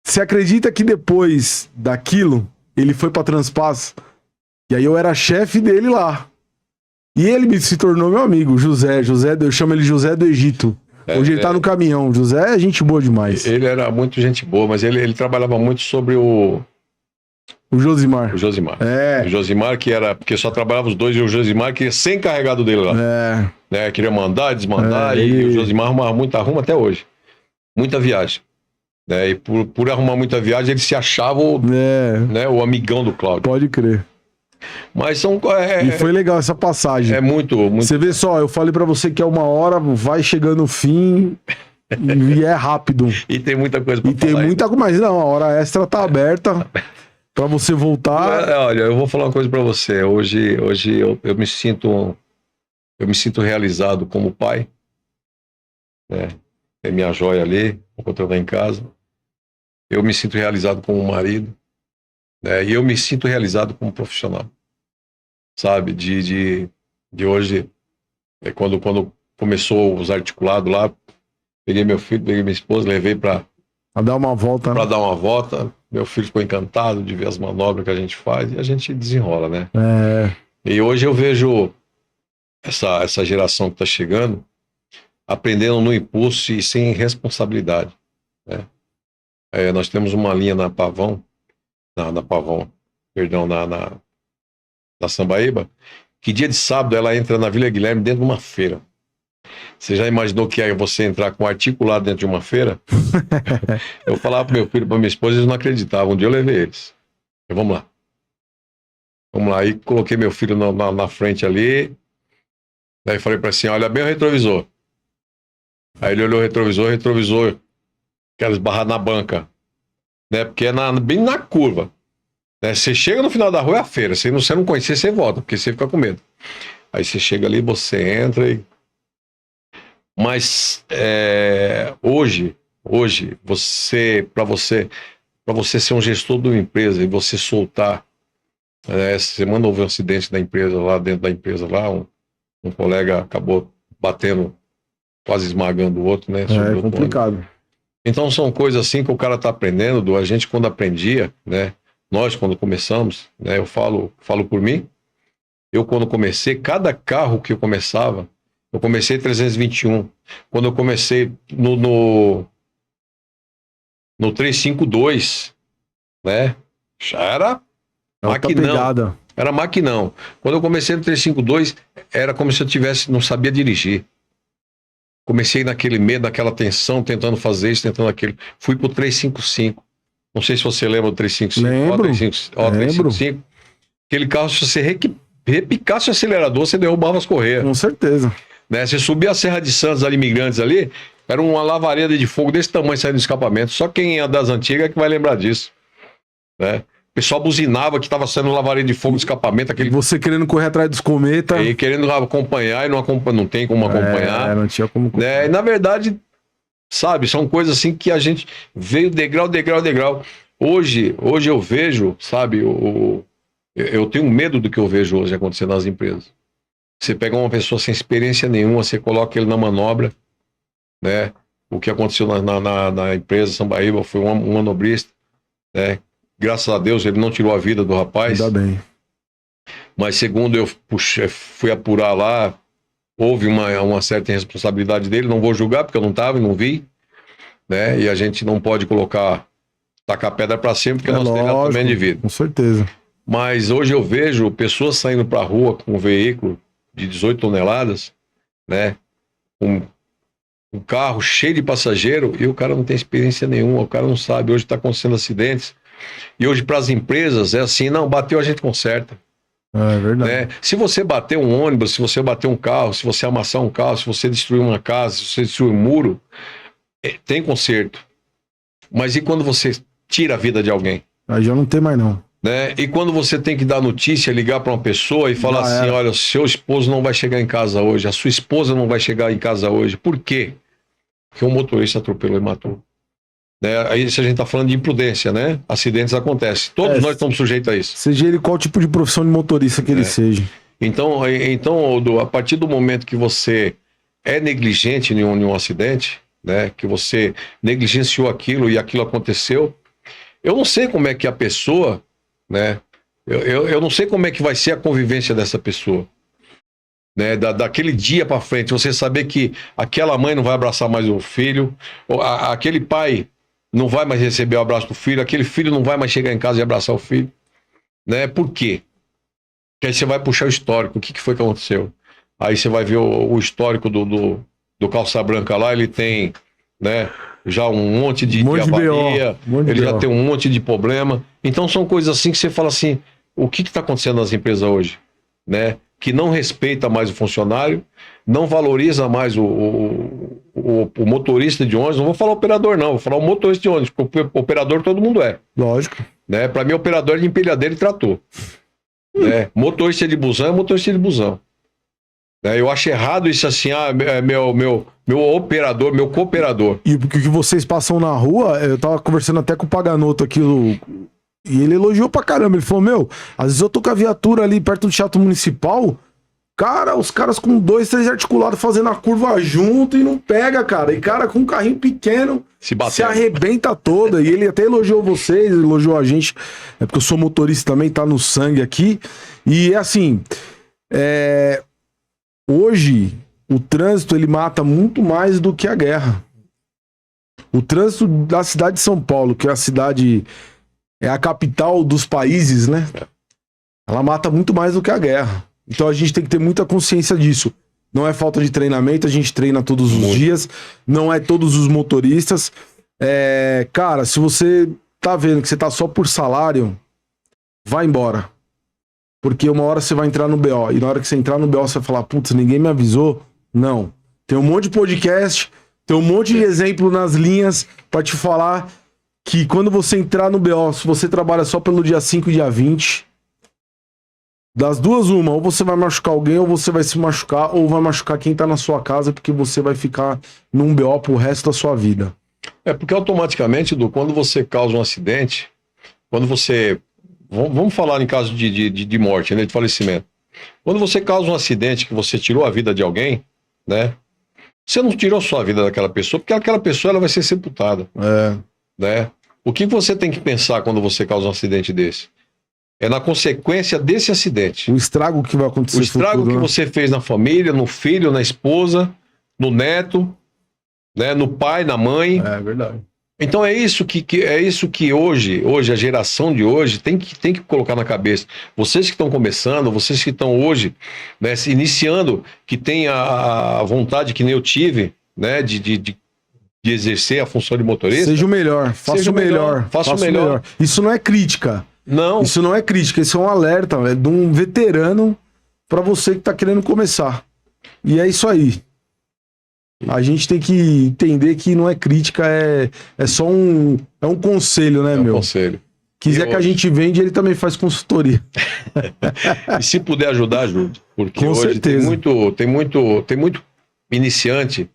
Você acredita que depois daquilo, ele foi pra Transpass? E aí eu era chefe dele lá. E ele se tornou meu amigo, José, eu chamo ele José do Egito. Hoje ele tá no caminhão. José é gente boa demais. Ele era muito gente boa, mas ele trabalhava muito sobre o Josimar. O Josimar. É. O Josimar, que era... Porque só trabalhava os dois, e o Josimar queria ser encarregado dele lá. É. Né? Queria mandar, desmandar, e o Josimar arruma até hoje. Muita viagem. Né? E por arrumar muita viagem, ele se achava né, o amigão do Cláudio. Pode crer. Mas são... E foi legal essa passagem. É muito... Você vê só, eu falei pra você que é 1 hora, vai chegando o fim... E é rápido. E tem muita coisa pra falar. E tem muita coisa, mas não, a hora extra tá aberta pra você voltar. Olha, eu vou falar uma coisa pra você. Hoje eu me sinto realizado como pai. Né? É minha joia ali, enquanto eu tô em casa. Eu me sinto realizado como marido. Né? E eu me sinto realizado como profissional. Sabe? De hoje, quando começou os articulados lá, peguei meu filho, peguei minha esposa, levei para dar uma volta. Para dar uma volta. Meu filho ficou encantado de ver as manobras que a gente faz e a gente desenrola, né? E hoje eu vejo essa geração que está chegando aprendendo no impulso e sem responsabilidade, né? Nós temos uma linha na Pavão, na Sambaíba, que dia de sábado ela entra na Vila Guilherme dentro de uma feira. Você já imaginou que é você entrar com um articulado dentro de uma feira? Eu falava pro meu filho, pra minha esposa, eles não acreditavam. Um dia eu levei eles. Vamos lá. Aí coloquei meu filho na frente ali. Daí falei pra assim, olha bem o retrovisor. Aí ele olhou o retrovisor, quero esbarrar na banca. Né? Porque é bem na curva. Né? Você chega no final da rua, é a feira. Se você não conhecer, você volta, porque você fica com medo. Aí você chega ali, você entra e... Mas hoje para você ser um gestor de uma empresa e você soltar, essa semana houve um acidente da empresa lá, dentro da empresa lá, um colega acabou batendo, quase esmagando o outro, né? É complicado. Então são coisas assim que o cara tá aprendendo, a gente quando aprendia, né? Nós quando começamos, né? Eu falo por mim, eu quando comecei, cada carro que eu começava, eu comecei 321. Quando eu comecei no 352, né? Já era maquinão. Era maquinão. Quando eu comecei no 352, era como se eu não sabia dirigir. Comecei naquele medo, naquela tensão, tentando fazer isso, tentando aquilo. Fui pro 355. Não sei se você lembra do 355. Lembro. 355. Aquele carro, se você repicasse o acelerador, você derrubava as correias. Com certeza. Né? Você subia a Serra de Santos, ali, Imigrantes ali, era uma lavareda de fogo desse tamanho saindo do escapamento. Só quem é das antigas é que vai lembrar disso. Né? O pessoal buzinava que estava saindo lavareda de fogo do escapamento. Você querendo correr atrás dos cometas. E querendo acompanhar e não tem como acompanhar. Não tinha como acompanhar. Né? E na verdade, sabe, são coisas assim que a gente veio degrau. Hoje eu vejo, sabe, eu tenho medo do que eu vejo hoje acontecer nas empresas. Você pega uma pessoa sem experiência nenhuma, você coloca ele na manobra, né? O que aconteceu na empresa Sambaíba foi um manobrista, né? Graças a Deus ele não tirou a vida do rapaz. Ainda bem. Mas segundo eu fui apurar lá, houve uma certa responsabilidade dele, não vou julgar porque eu não estava e não vi, né? E a gente não pode tacar pedra para cima porque nós temos também de vida. Com certeza. Mas hoje eu vejo pessoas saindo para a rua com um veículo de 18 toneladas, né? Um carro cheio de passageiro e o cara não tem experiência nenhuma, o cara não sabe. Hoje está acontecendo acidentes. E hoje para as empresas é assim, não, bateu a gente conserta. É verdade. Né? Se você bater um ônibus, se você bater um carro, se você amassar um carro, se você destruir uma casa, se você destruir um muro, tem conserto. Mas e quando você tira a vida de alguém? Aí já não tem mais não. Né? E quando você tem que dar notícia, ligar para uma pessoa e falar assim, olha, seu esposo não vai chegar em casa hoje, a sua esposa não vai chegar em casa hoje. Por quê? Porque um motorista atropelou e matou. Né? Aí se a gente está falando de imprudência, né? Acidentes acontecem. Todos nós estamos sujeitos a isso. Seja ele qual tipo de profissão de motorista que ele seja. Então, Aldo, a partir do momento que você é negligente em um acidente, né? Que você negligenciou aquilo e aquilo aconteceu. Eu não sei como é que a pessoa, né? Eu não sei como é que vai ser a convivência dessa pessoa, né? Daquele dia para frente, você saber que aquela mãe não vai abraçar mais o filho, ou aquele pai não vai mais receber o abraço do filho, aquele filho não vai mais chegar em casa e abraçar o filho, né? Por quê? Porque aí você vai puxar o histórico, o que foi que aconteceu? Aí você vai ver o histórico do Calça Branca lá, ele tem, né, já um monte de avaria, ele já tem um monte de problema. Então são coisas assim que você fala assim, o que está acontecendo nas empresas hoje? Né? Que não respeita mais o funcionário, não valoriza mais o motorista de ônibus, não vou falar operador não, vou falar o motorista de ônibus, porque operador todo mundo é. Lógico. Né? Para mim, operador é de empilhadeira e trator. Né? Motorista de busão é motorista de busão. Né? Eu acho errado isso assim, meu operador, meu cooperador. E o que vocês passam na rua, eu tava conversando até com o Paganoto aqui, e ele elogiou pra caramba. Ele falou, às vezes eu tô com a viatura ali perto do Teatro Municipal, cara, os caras com 2, 3 articulados fazendo a curva junto e não pega, cara. E cara com um carrinho pequeno se arrebenta toda. E ele até elogiou vocês, elogiou a gente, porque eu sou motorista também, tá no sangue aqui. E é assim, hoje o trânsito ele mata muito mais do que a guerra. O trânsito da cidade de São Paulo, que é a cidade, é a capital dos países, né? Ela mata muito mais do que a guerra. Então a gente tem que ter muita consciência disso. Não é falta de treinamento, a gente treina todos os dias, não é todos os motoristas. Cara, se você tá vendo que você tá só por salário, vai embora. Porque uma hora você vai entrar no BO, e na hora que você entrar no BO você vai falar, putz, ninguém me avisou. Não. Tem um monte de podcast, tem um monte de exemplo nas linhas pra te falar que quando você entrar no BO, se você trabalha só pelo dia 5 e dia 20... das duas, uma, ou você vai machucar alguém, ou você vai se machucar, ou vai machucar quem tá na sua casa, porque você vai ficar num BO pro resto da sua vida. Porque automaticamente, quando você causa um acidente, quando você... Vamos falar em caso de morte, né, de falecimento. Quando você causa um acidente que você tirou a vida de alguém, né, você não tirou só a vida daquela pessoa, porque aquela pessoa ela vai ser sepultada. Né? O que você tem que pensar quando você causa um acidente desse? É na consequência desse acidente. O estrago que vai acontecer. O estrago futuro, que você fez na família, no filho, na esposa, no neto, né, no pai, na mãe. É verdade. Então é isso que hoje a geração de hoje tem que colocar na cabeça. Vocês que estão começando, vocês que estão hoje, né, se iniciando, que tem a vontade que nem eu tive, né, de exercer a função de motorista. Seja o melhor, faça o melhor. Faça o melhor. Isso não é crítica. Não. Isso não é crítica, isso é um alerta, é de um veterano pra você que tá querendo começar. E é isso aí. A gente tem que entender que não é crítica, é só um conselho, né, meu? Conselho. Quiser que a gente vende, ele também faz consultoria. E se puder ajudar, ajude. Porque com hoje certeza. tem muito iniciante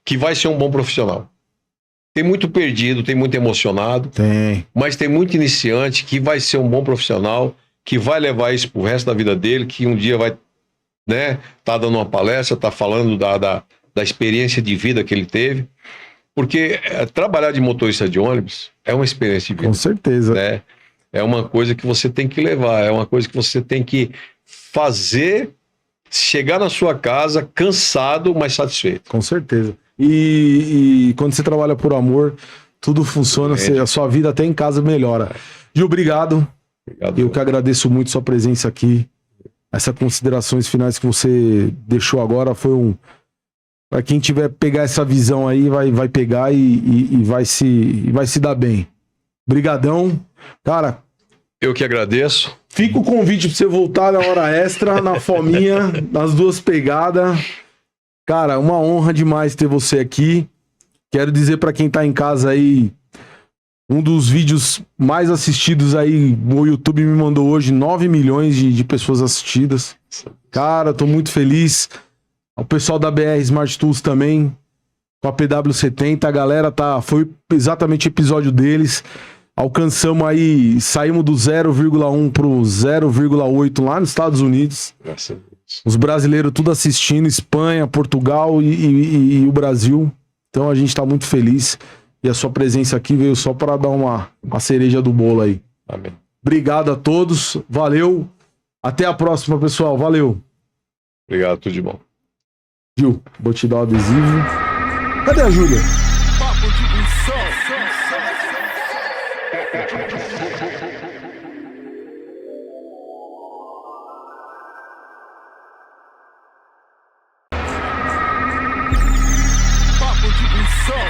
que vai ser um bom profissional. Tem muito perdido, tem muito emocionado. Tem. Mas tem muito iniciante que vai ser um bom profissional, que vai levar isso pro resto da vida dele, que um dia vai, né, tá dando uma palestra, tá falando da experiência de vida que ele teve. Porque trabalhar de motorista de ônibus é uma experiência de vida. Com certeza. Né? É uma coisa que você tem que levar, é uma coisa que você tem que fazer, chegar na sua casa cansado, mas satisfeito. Com certeza. E quando você trabalha por amor, tudo funciona, a sua vida até em casa melhora. Gil, obrigado. Eu que agradeço muito sua presença aqui. Essas considerações finais que você deixou agora foi para quem tiver pegar essa visão aí, vai pegar e vai se dar bem. Brigadão. Cara, eu que agradeço. Fica o convite pra você voltar na hora extra, na fominha, nas duas pegadas. Cara, uma honra demais ter você aqui. Quero dizer pra quem tá em casa aí, um dos vídeos mais assistidos aí, o YouTube me mandou hoje 9 milhões de pessoas assistidas. Cara, tô muito feliz. O pessoal da BR Smart Tools também, com a PW70, a galera foi exatamente o episódio deles. Alcançamos aí, saímos do 0,1 pro 0,8 lá nos Estados Unidos. Graças a Deus. Os brasileiros tudo assistindo, Espanha, Portugal e o Brasil. Então a gente tá muito feliz e a sua presença aqui veio só para dar uma cereja do bolo aí. Amém. Obrigado a todos, valeu. Até a próxima, pessoal. Valeu. Obrigado, tudo de bom. Gil, vou te dar o adesivo. Cadê a Júlia? Papo de Bução. Papo de Bução.